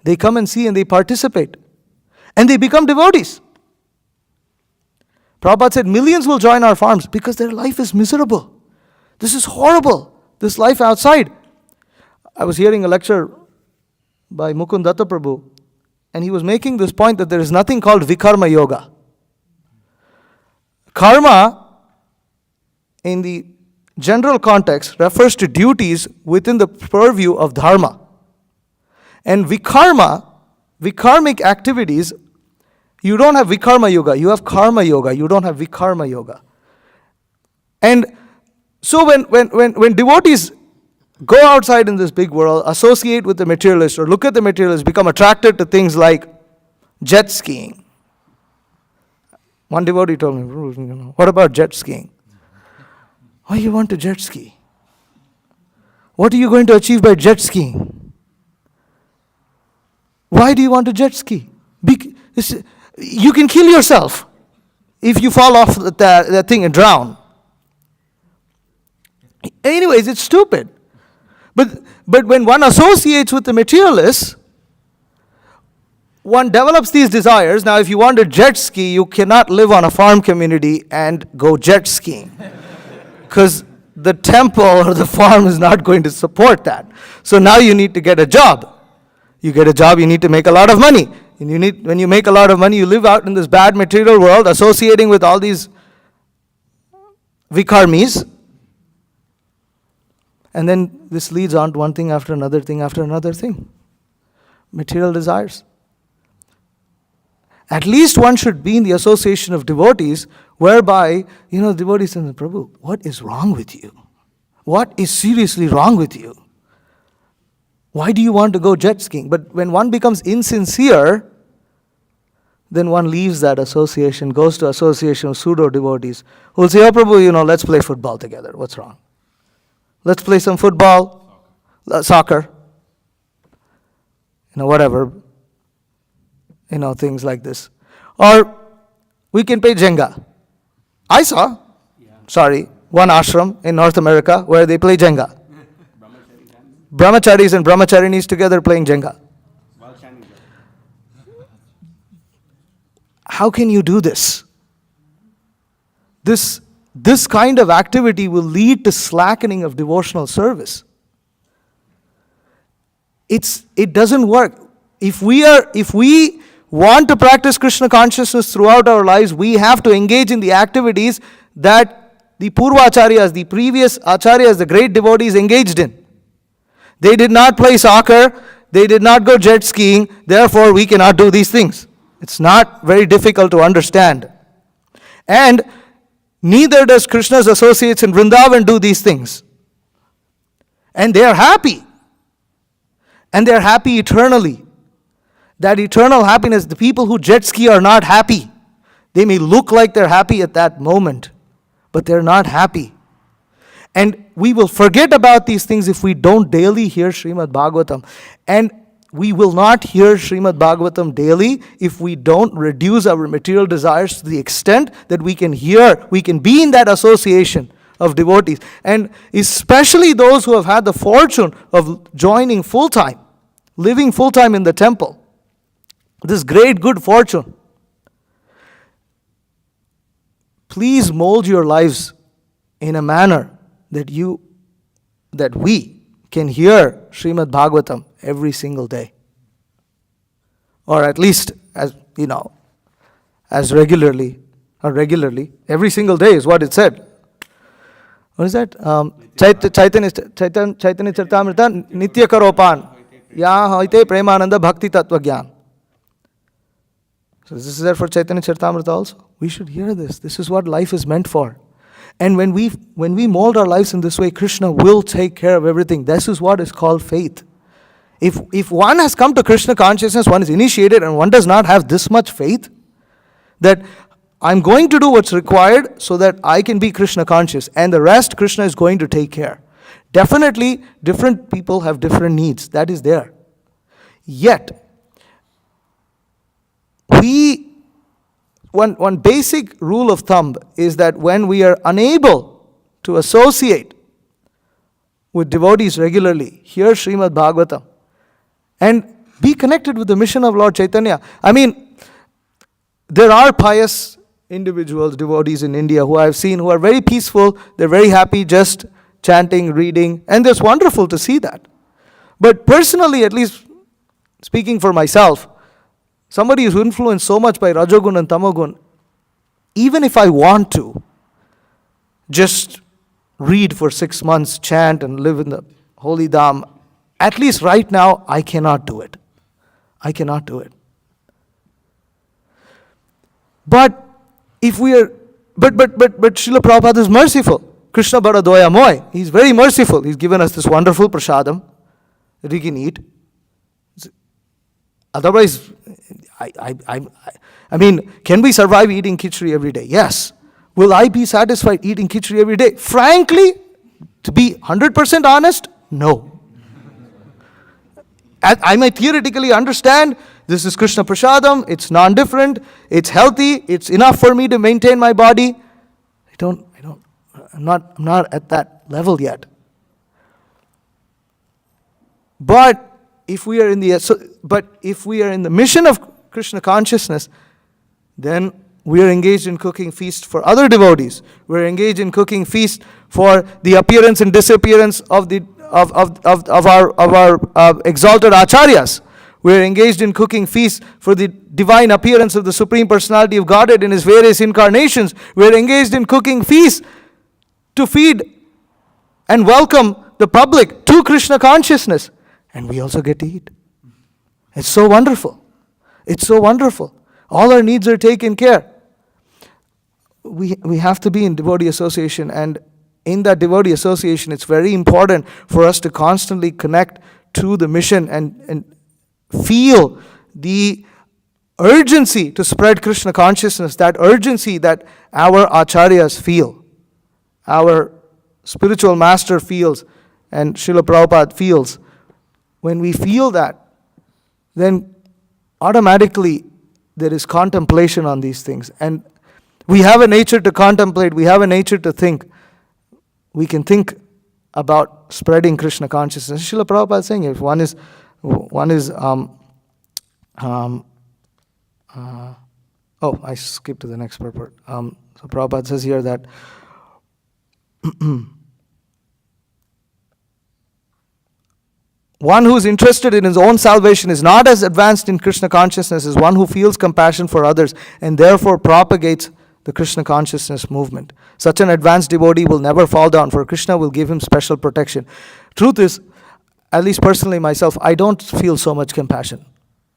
They come and see and they participate. And they become devotees. Prabhupada said millions will join our farms because their life is miserable. This is horrible, this life outside. I was hearing a lecture by Mukundatta Prabhu, and he was making this point that there is nothing called vikarma yoga. Karma, in the general context, refers to duties within the purview of dharma. And vikarmic activities, you don't have vikarma yoga, you have karma yoga, you don't have vikarma yoga. And so when devotees go outside in this big world, associate with the materialist or look at the materialist, become attracted to things like jet skiing. One devotee told me, what about jet skiing? Why you want to jet ski? What are you going to achieve by jet skiing? Why do you want to jet ski? You can kill yourself if you fall off that thing and drown. Anyways, it's stupid. But when one associates with the materialists, one develops these desires. Now, if you want to jet ski, you cannot live on a farm community and go jet skiing. Because the temple or the farm is not going to support that. So now you need to get a job. You get a job, you need to make a lot of money. And when you make a lot of money, you live out in this bad material world, associating with all these vikarmis. And then this leads on to one thing after another thing after another thing. Material desires. At least one should be in the association of devotees, whereby, devotees say, Prabhu, what is wrong with you? What is seriously wrong with you? Why do you want to go jet skiing? But when one becomes insincere, then one leaves that association, goes to association of pseudo-devotees, who will say, oh Prabhu, let's play football together. What's wrong? Let's play some football, soccer, whatever. Things like this. Or we can play Jenga. I saw, one ashram in North America where they play Jenga. Brahmacharis and brahmacharinis together playing Jenga. How can you do this? This kind of activity will lead to slackening of devotional service. It doesn't work. If we want to practice Krishna consciousness throughout our lives, we have to engage in the activities that the Purva Acharyas, the previous Acharyas, the great devotees engaged in. They did not play soccer, they did not go jet skiing, therefore we cannot do these things. It's not very difficult to understand. And neither does Krishna's associates in Vrindavan do these things. And they are happy. And they are happy eternally. That eternal happiness, the people who jet ski are not happy. They may look like they're happy at that moment, but they're not happy. And we will forget about these things if we don't daily hear Srimad Bhagavatam. And we will not hear Srimad Bhagavatam daily if we don't reduce our material desires to the extent that we can be in that association of devotees. And especially those who have had the fortune of joining full-time, living full-time in the temple. This great good fortune. Please mold your lives in a manner that we can hear Srimad Bhagavatam every single day. Or at least as regularly or regularly. Every single day is what it said. What is that? Chaitanya Charitamrita Nitya Karopan Ya Hoite Premananda Bhakti Tattva Gyan. So this is there for Chaitanya Charitamrita also. We should hear this. This is what life is meant for. And when we mold our lives in this way, Krishna will take care of everything. This is what is called faith. If one has come to Krishna consciousness, one is initiated, and one does not have this much faith, that I'm going to do what's required so that I can be Krishna conscious, and the rest Krishna is going to take care. Definitely, different people have different needs. That is there. Yet, one basic rule of thumb is that when we are unable to associate with devotees regularly, hear Srimad Bhagavatam, and be connected with the mission of Lord Chaitanya. I mean, there are pious individuals, devotees in India who I've seen who are very peaceful, they're very happy just chanting, reading, and it's wonderful to see that. But personally, at least speaking for myself, somebody is influenced so much by Rajogun and Tamogun, even if I want to just read for 6 months, chant and live in the holy dham, at least right now, I cannot do it. I cannot do it. But if we are, but Srila Prabhupada is merciful. Krishna Bara Doya Moy. He's very merciful. He's given us this wonderful prasadam that we can eat. Otherwise, I mean, can we survive eating khichdi every day? Yes. Will I be satisfied eating khichdi every day? Frankly, to be 100% honest, no. I may theoretically understand this is Krishna Prasadam, it's non-different, it's healthy, it's enough for me to maintain my body. I'm not at that level yet. But if we are in the mission of Krishna consciousness, then we are engaged in cooking feast for other devotees. We're engaged in cooking feast for the appearance and disappearance of our exalted acharyas. We're engaged in cooking feast for the divine appearance of the Supreme Personality of Godhead in His various incarnations. We're engaged in cooking feast to feed and welcome the public to Krishna consciousness. And we also get to eat. It's so wonderful. It's so wonderful. All our needs are taken care. We have to be in devotee association, and in that devotee association, it's very important for us to constantly connect to the mission and feel the urgency to spread Krishna consciousness, that urgency that our acharyas feel, our spiritual master feels, and Srila Prabhupada feels. When we feel that, then automatically there is contemplation on these things. And we have a nature to contemplate, we have a nature to think. We can think about spreading Krishna consciousness. Srila Prabhupada is saying, if one is I skipped to the next purport. So Prabhupada says here that one who is interested in his own salvation is not as advanced in Krishna consciousness as one who feels compassion for others and therefore propagates the Krishna consciousness movement. Such an advanced devotee will never fall down, for Krishna will give him special protection. Truth is, at least personally myself, I don't feel so much compassion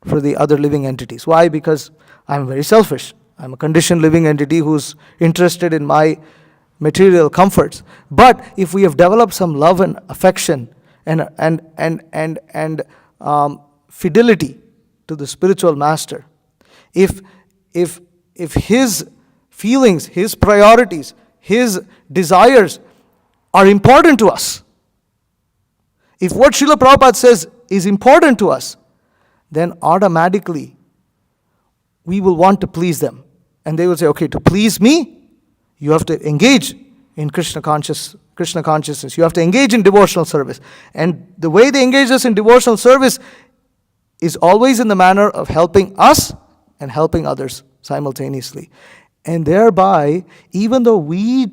for the other living entities. Why? Because I'm very selfish. I'm a conditioned living entity who's interested in my material comforts. But if we have developed some love and affection and fidelity to the spiritual master, if his feelings, his priorities, his desires are important to us, if what Srila Prabhupada says is important to us, then automatically we will want to please them. And they will say, okay, to please me, you have to engage in Krishna consciousness. You have to engage in devotional service. And the way they engage us in devotional service is always in the manner of helping us and helping others simultaneously. And thereby, even though we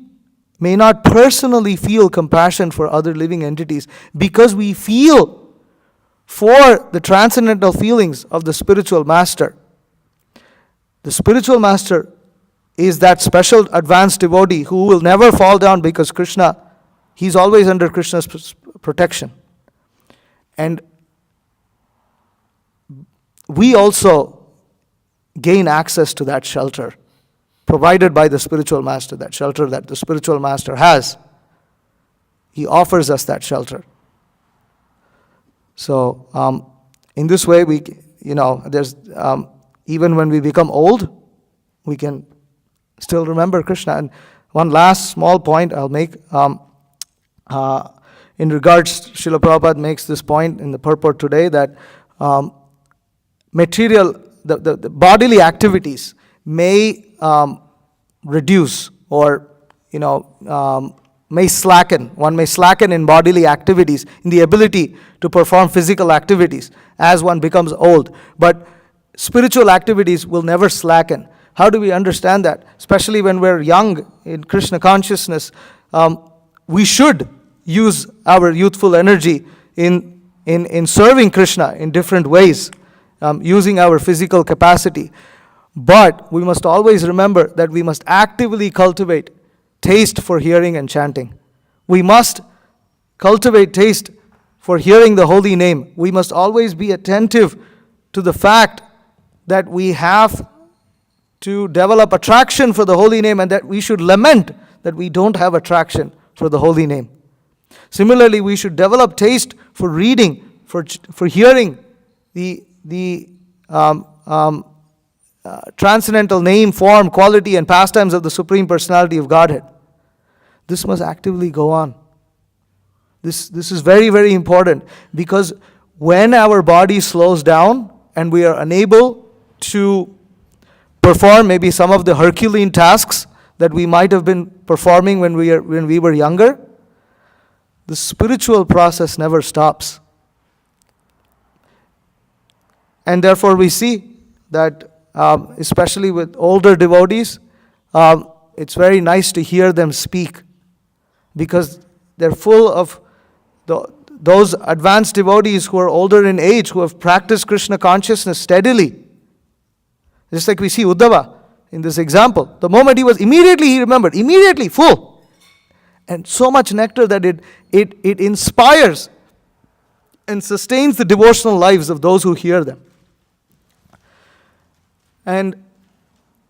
may not personally feel compassion for other living entities, because we feel for the transcendental feelings of the spiritual master is that special advanced devotee who will never fall down because Krishna, he's always under Krishna's protection. And we also gain access to that shelter provided by the spiritual master, that shelter that the spiritual master has. He offers us that shelter. So in this way, we, there's even when we become old, we can still remember Krishna. And one last small point I'll make in regards, Srila Prabhupada makes this point in the purport today that material, the bodily activities may reduce or may slacken. One may slacken in bodily activities, in the ability to perform physical activities as one becomes old. But spiritual activities will never slacken. How do we understand that? Especially when we're young in Krishna consciousness, we should use our youthful energy in serving Krishna in different ways, using our physical capacity. But we must always remember that we must actively cultivate taste for hearing and chanting. We must cultivate taste for hearing the holy name. We must always be attentive to the fact that we have to develop attraction for the holy name, and that we should lament that we don't have attraction for the holy name. Similarly, we should develop taste for reading, for hearing the transcendental name, form, quality, and pastimes of the Supreme Personality of Godhead. This must actively go on. This is very, very important, because when our body slows down and we are unable to perform maybe some of the Herculean tasks that we might have been performing when we were younger, the spiritual process never stops. And therefore we see that especially with older devotees, it's very nice to hear them speak, because they're full of those advanced devotees who are older in age, who have practiced Krishna consciousness steadily. Just like we see Uddhava in this example. The moment he remembered, immediately full. And so much nectar that it inspires and sustains the devotional lives of those who hear them. And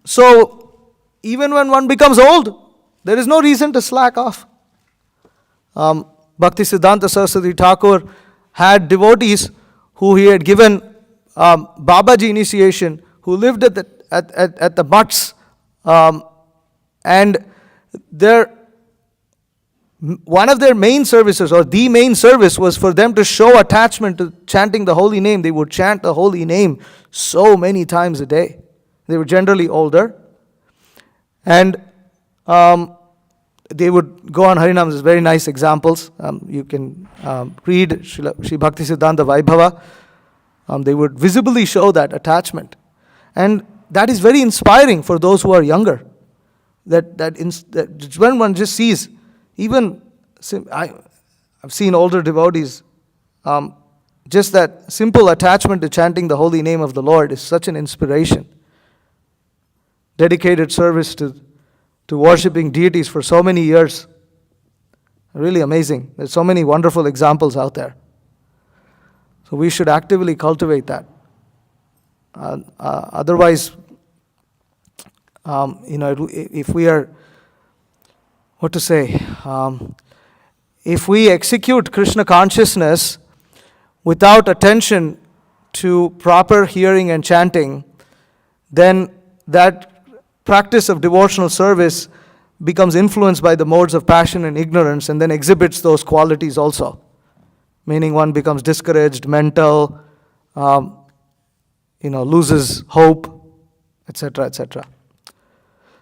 so, even when one becomes old, there is no reason to slack off. Bhaktisiddhanta Saraswati Thakur had devotees who he had given Babaji initiation, who lived at the mutts, and one of their main services, or the main service, was for them to show attachment to chanting the holy name. They would chant the holy name so many times a day. They were generally older, and they would go on Harinams. There's very nice examples. You can read Sri Bhaktisiddhanta Vaibhava. They would visibly show that attachment. And that is very inspiring for those who are younger. That when one just sees, I've seen older devotees, just that simple attachment to chanting the holy name of the Lord is such an inspiration. Dedicated service to worshipping deities for so many years. Really amazing. There's so many wonderful examples out there. So we should actively cultivate that. Otherwise, if we are, if we execute Krishna consciousness without attention to proper hearing and chanting, then that practice of devotional service becomes influenced by the modes of passion and ignorance, and then exhibits those qualities also. Meaning one becomes discouraged, mental, loses hope, etc., etc.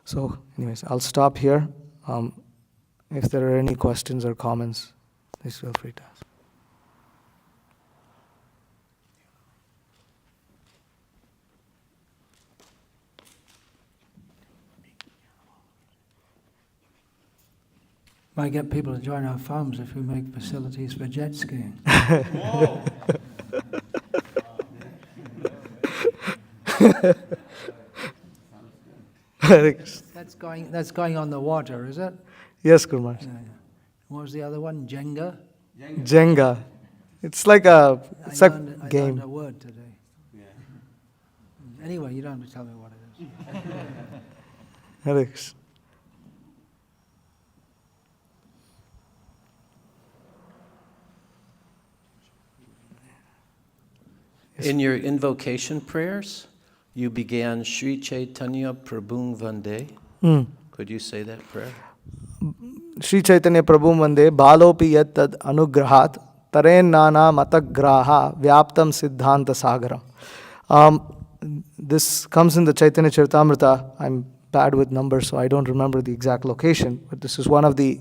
So, anyways, I'll stop here. If there are any questions or comments, please feel free to ask. Might get people to join our farms if we make facilities for jet skiing. Whoa! Thanks. That's going on the water, is it? Yes, Guru Maharaj. Yeah, yeah. What was the other one? Jenga? Jenga. It's like a I learned game. a word today. Yeah. Anyway, you don't have to tell me what it is. Hare Krishna. In your invocation prayers, you began Sri Chaitanya Prabhu Vande. Could you say that prayer? Sri Chaitanya Prabhu Mande Balopi Yat Tad Anugrahat Taren Nana Matagraha Vyaptam Siddhanta Sagara. This comes in the Chaitanya Charitamrita. I'm bad with numbers, so I don't remember the exact location, but this is one of the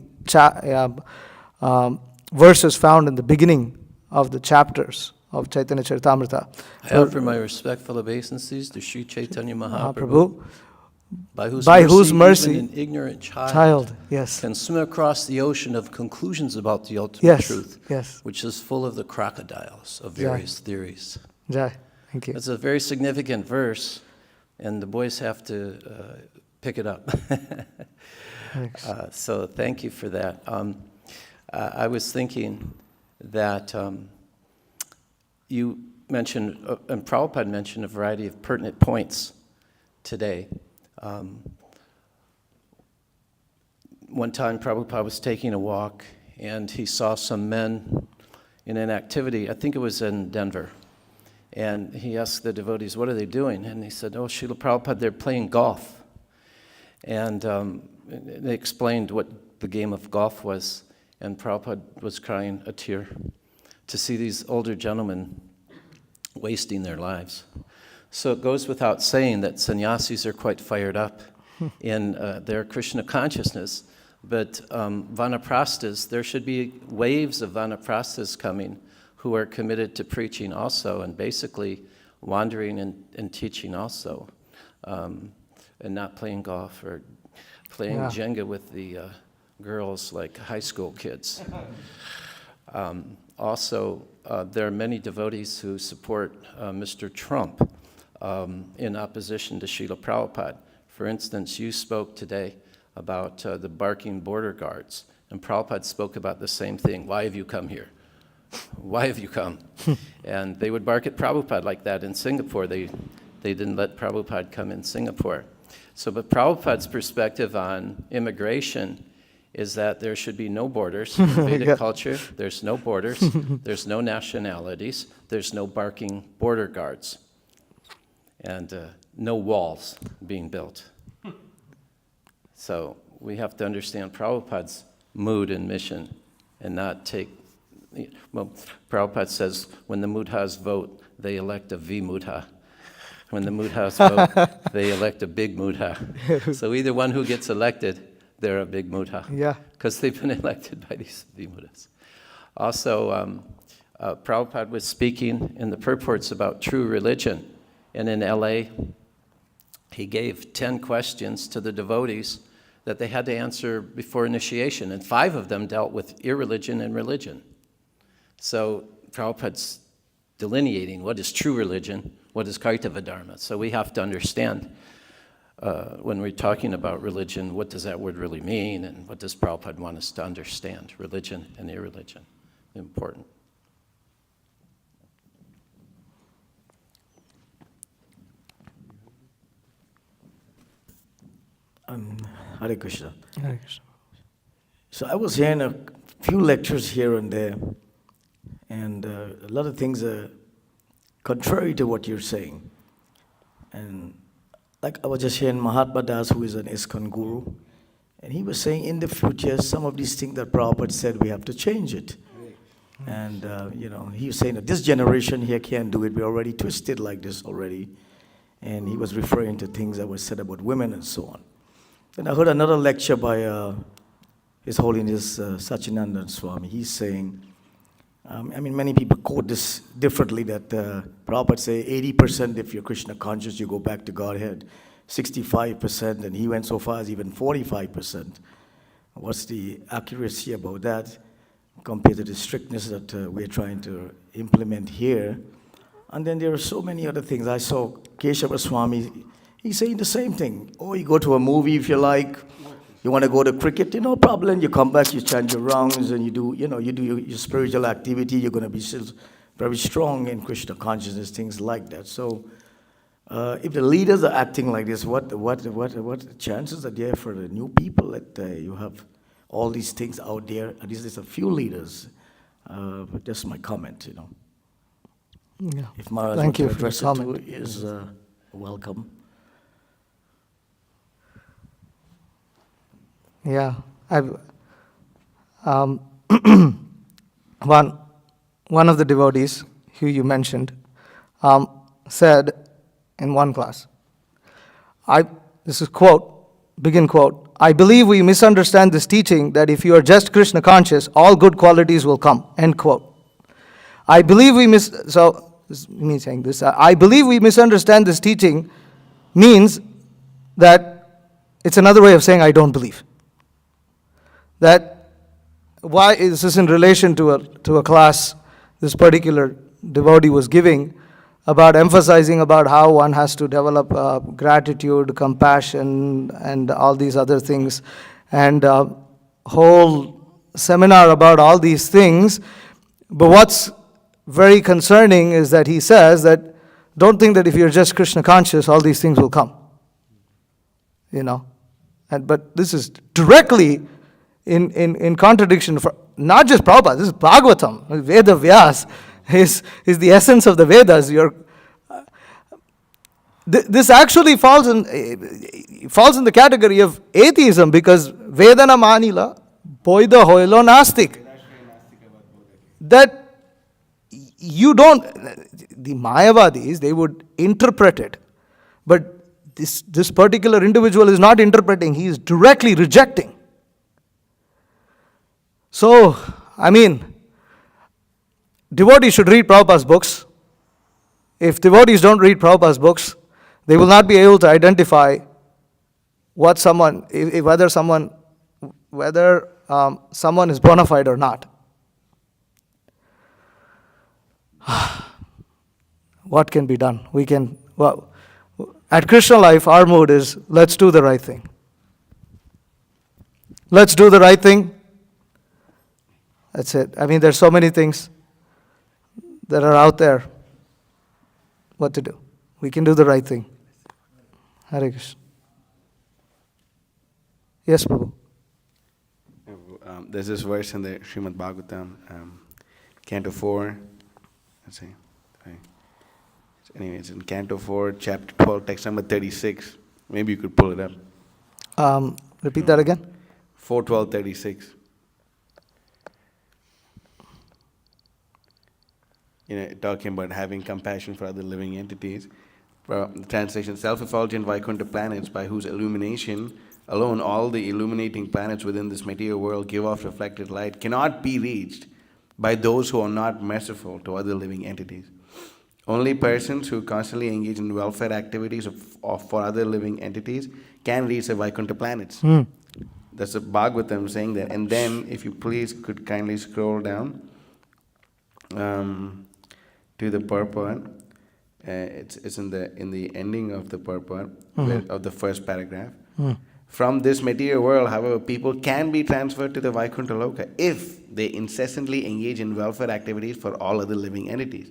verses found in the beginning of the chapters of Chaitanya Charitamrita. I offer my respectful obeisances to Sri Chaitanya Mahaprabhu, Mahaprabhu, by whose mercy even an ignorant child yes, can swim across the ocean of conclusions about the ultimate yes, truth, yes. which is full of the crocodiles of various theories. Jai, thank you. It's a very significant verse, and the boys have to pick it up. So thank you for that. I was thinking that you mentioned, and Prabhupada mentioned a variety of pertinent points today. One time Prabhupada was taking a walk, and he saw some men in an activity, I think it was in Denver, and he asked the devotees, what are they doing? And he said, oh, Srila Prabhupada, they're playing golf. And they explained what the game of golf was, and Prabhupada was crying a tear to see these older gentlemen wasting their lives. So it goes without saying that sannyasis are quite fired up in their Krishna consciousness, but vanaprasthas, there should be waves of vanaprasthas coming who are committed to preaching also, and basically wandering and teaching also, and not playing golf or playing Jenga with the girls like high school kids. Also, there are many devotees who support Mr. Trump in opposition to Srila Prabhupada. For instance, you spoke today about the barking border guards, and Prabhupada spoke about the same thing. Why have you come here? Why have you come? And they would bark at Prabhupada like that in Singapore. They didn't let Prabhupada come in Singapore. So, but Prabhupada's perspective on immigration is that there should be no borders. In Vedic culture, there's no borders, there's no nationalities, there's no barking border guards, and no walls being built. So we have to understand Prabhupada's mood and mission and not take, well, Prabhupada says, when the mudhas vote, they elect a vimudha. When the mudhas vote, they elect a big mudha. So either one who gets elected, they're a big mudha. Yeah. Because they've been elected by these vimudas. Also, Prabhupada was speaking in the purports about true religion. And in LA, he gave 10 questions to the devotees that they had to answer before initiation. And 5 of them dealt with irreligion and religion. So Prabhupada's delineating what is true religion, what is Kaitava Dharma. So we have to understand when we're talking about religion, what does that word really mean, and what does Prabhupada want us to understand, religion and irreligion, important. Hare Krishna. Hare Krishna. So I was hearing a few lectures here and there, and a lot of things are contrary to what you're saying. And like I was just hearing Mahatma Das, who is an ISKCON guru, and he was saying in the future, some of these things that Prabhupada said, we have to change it. And, he was saying that this generation here can't do it. We're already twisted like this already. And he was referring to things that were said about women and so on. Then I heard another lecture by His Holiness Sachinandan Swami. He's saying, many people quote this differently, that Prabhupada say 80% if you're Krishna conscious, you go back to Godhead, 65%, and he went so far as even 45%. What's the accuracy about that compared to the strictness that we're trying to implement here? And then there are so many other things. I saw Keshava Swami He's saying the same thing. Oh, you go to a movie if you like. You want to go to cricket, no problem. You come back, you chant your rounds, and you do your spiritual activity. You're going to be still very strong in Krishna consciousness, things like that. So, if the leaders are acting like this, what chances are there for the new people that you have all these things out there? At least there's a few leaders. But that's my comment, Yeah. If Maharaj Thank wants you to for your address it comment. to is welcome. Yeah, I've one of the devotees who you mentioned said in one class, this is begin quote, I believe we misunderstand this teaching that if you are just Krishna conscious, all good qualities will come, end quote. I believe I believe we misunderstand this teaching means that it's another way of saying I don't believe. That why is this in relation to a class this particular devotee was giving about emphasizing about how one has to develop gratitude, compassion, and all these other things, and whole seminar about all these things. But what's very concerning is that he says that don't think that if you're just Krishna conscious, all these things will come. But this is directly in contradiction for not just Prabhupada, this is Bhagavatam, Veda Vyas is the essence of the Vedas. This actually falls in the category of atheism because Vedana Manila, Poida Hoilo Nastik. That you don't, the Mayavadis, they would interpret it. But this particular individual is not interpreting, he is directly rejecting. So, devotees should read Prabhupada's books. If devotees don't read Prabhupada's books, they will not be able to identify whether someone is bona fide or not. What can be done? At Krishna Life, our mood is, let's do the right thing. Let's do the right thing. That's it. There's so many things that are out there. What to do? We can do the right thing. Hare Krishna. Yes, Prabhu. There's this verse in the Srimad Bhagavatam, Canto 4. Let's see. Anyway, it's in Canto 4, Chapter 12, text number 36. Maybe you could pull it up. Repeat that again. 4:12:36. Talking about having compassion for other living entities. The translation, self-effulgent Vaikuntha planets by whose illumination alone all the illuminating planets within this material world give off reflected light cannot be reached by those who are not merciful to other living entities. Only persons who constantly engage in welfare activities for other living entities can reach the Vaikuntha planets. That's the Bhagavatam saying that. And then, if you please could kindly scroll down to the purport. It's in the ending of the purport of the first paragraph. From this material world, however, people can be transferred to the Vaikuntha Loka if they incessantly engage in welfare activities for all other living entities.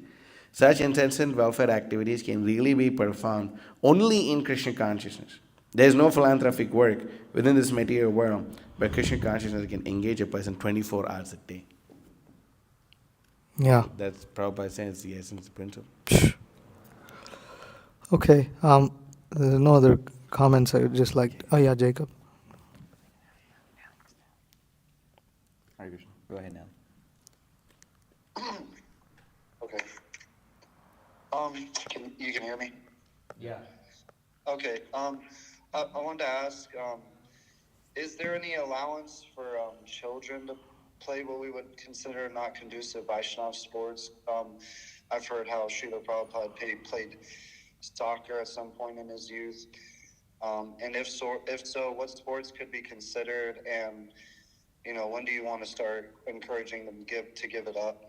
Such incessant welfare activities can really be performed only in Krishna consciousness. There is no philanthropic work within this material world, but Krishna consciousness can engage a person 24 hours a day. Yeah. That's Prabhupada saying it's the essence of the principle. Okay. There's no other comments. I would just like. Oh yeah, Jacob. Hare Krishna. Go ahead now. Okay. You can hear me? Yeah. Okay. I wanted to ask, is there any allowance for children to play what we would consider not conducive Vaishnava sports? I've heard how Srila Prabhupada played soccer at some point in his youth. And if so, what sports could be considered? And when do you want to start encouraging them to give it up?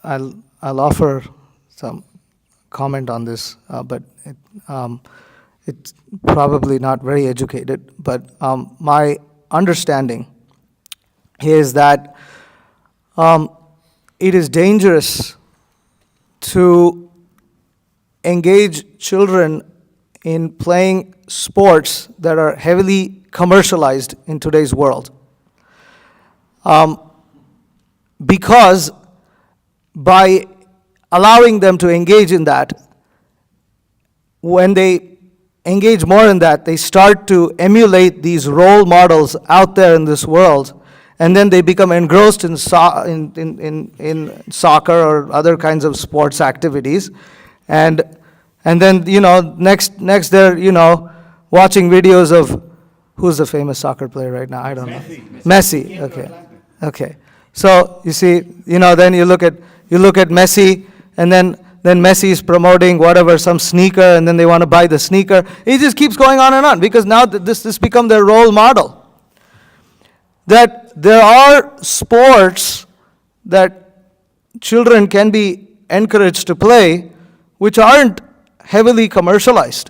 I'll offer some comment on this, but it's probably not very educated. But my understanding is that it is dangerous to engage children in playing sports that are heavily commercialized in today's world. Because by allowing them to engage in that, when they engage more in that, they start to emulate these role models out there in this world, and then they become engrossed in soccer or other kinds of sports activities, and then next they're watching videos of who's the famous soccer player right now. I don't know. Messi. Okay. So you see, then you look at Messi, and then Messi is promoting whatever, some sneaker, and then they want to buy the sneaker. It just keeps going on and on, because now this become their role model. That there are sports that children can be encouraged to play, which aren't heavily commercialized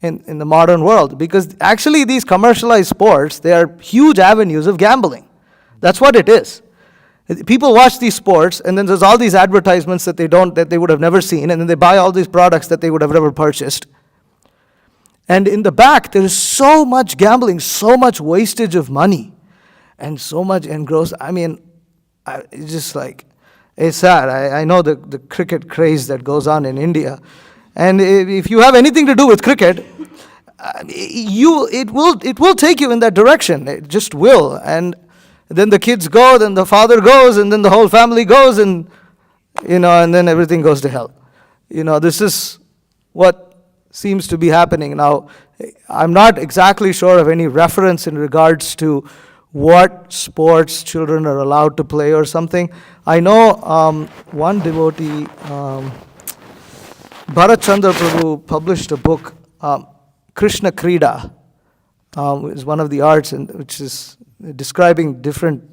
in the modern world, because actually these commercialized sports, they are huge avenues of gambling. That's what it is. People watch these sports, and then there's all these advertisements that they would have never seen, and then they buy all these products that they would have never purchased. And in the back, there is so much gambling, so much wastage of money, and so much engrossed. I mean, it's just like, it's sad. I know the cricket craze that goes on in India, and if you have anything to do with cricket, it will take you in that direction. It just will. And then the kids go, then the father goes, and then the whole family goes, and and then everything goes to hell. This is what seems to be happening now. I'm not exactly sure of any reference in regards to what sports children are allowed to play or something. I know one devotee, Bharat Chandra Prabhu, published a book, Krishna Krida, is one of the arts, which is describing different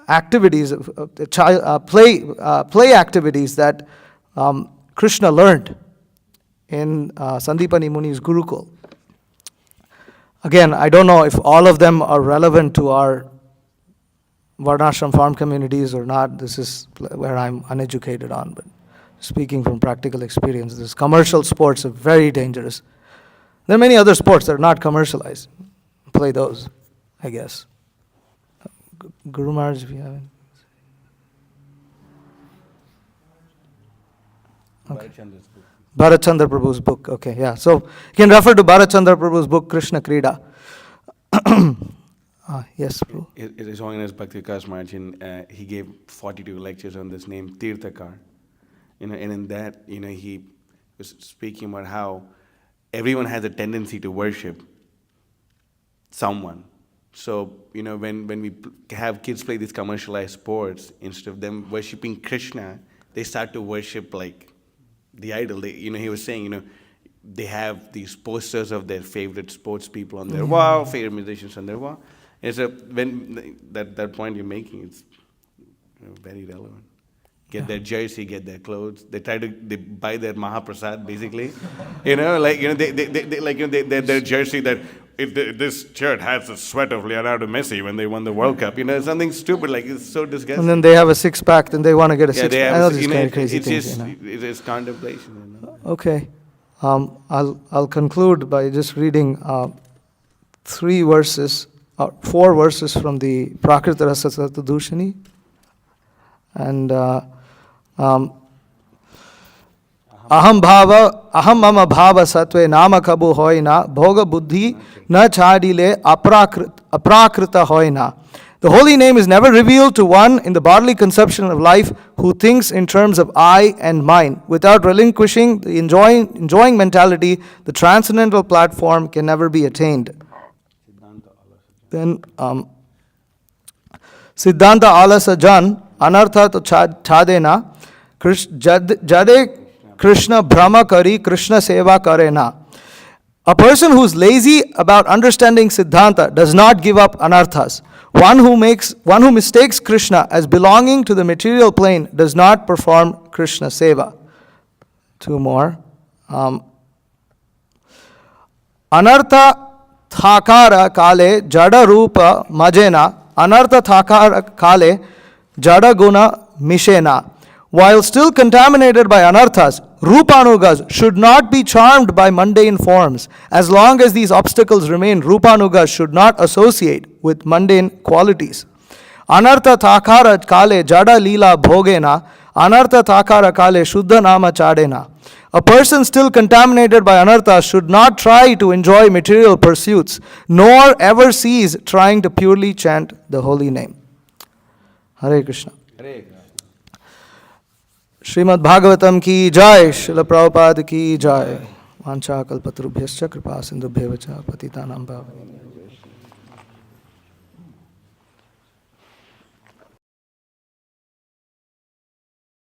activities, play activities that Krishna learned in Sandipani Muni's Gurukul. Again, I don't know if all of them are relevant to our Varnashram farm communities or not. This is where I'm uneducated on, but speaking from practical experience, these commercial sports are very dangerous. There are many other sports that are not commercialized. Play those, I guess. Guru Maharaj, if you have any. Okay. Bharat Chandra Prabhu's book. Okay, yeah. So you can refer to Bharat Chandra Prabhu's book, Krishna Krida. Yes, Prabhu. His Holiness Bhakti Vikas Maharaj, he gave 42 lectures on this name, Tirthakar. And in that, he was speaking about how everyone has a tendency to worship someone. So, when we have kids play these commercialized sports, instead of them worshiping Krishna, they start to worship like the idol. He was saying, they have these posters of their favorite sports people on their wall, favorite musicians on their wall. And so when that point you're making, it's very relevant. Get their jersey, get their clothes. They buy their Mahaprasad, basically. Their jersey that this shirt has the sweat of Leonardo Messi when they won the World Cup. Something stupid, like it's so disgusting. And then they have a six-pack, and they want to get a six-pack. I know these kind of crazy things. It's contemplation. Okay. I'll conclude by just reading 4 verses from the Prakrita Rasa Dushani. And aham mama bhava satve nama kabu hoina bhoga buddhi na chadile aprakrita hoina. The holy name is never revealed to one in the bodily conception of life who thinks in terms of I and mine. Without relinquishing the enjoying mentality, the transcendental platform can never be attained. Then Siddhanta Alasa Jan Anartha to chadena Jade Krishna Brahma Kari Krishna Seva Karena. A person who's lazy about understanding Siddhanta does not give up anarthas. One who mistakes Krishna as belonging to the material plane does not perform Krishna seva. Two more. Anartha thakara kale jada rupa majena, anartha thakara kale jada guna mishena. While still contaminated by anarthas, Rupanugas should not be charmed by mundane forms. As long as these obstacles remain, Rupanugas should not associate with mundane qualities. Anartha thakara kale jada lila bhogena, anartha thakara kale shuddha nama chadena. A person still contaminated by anarthas should not try to enjoy material pursuits, nor ever cease trying to purely chant the holy name. Hare Krishna. Hare Krishna. Shrimad Bhagavatam की जय, श्रील प्रभुपाद की जय। वांछा कल्पतरुभ्यश्च कृपा सिंधुभ्येव च पतितानां पावनेभ्यो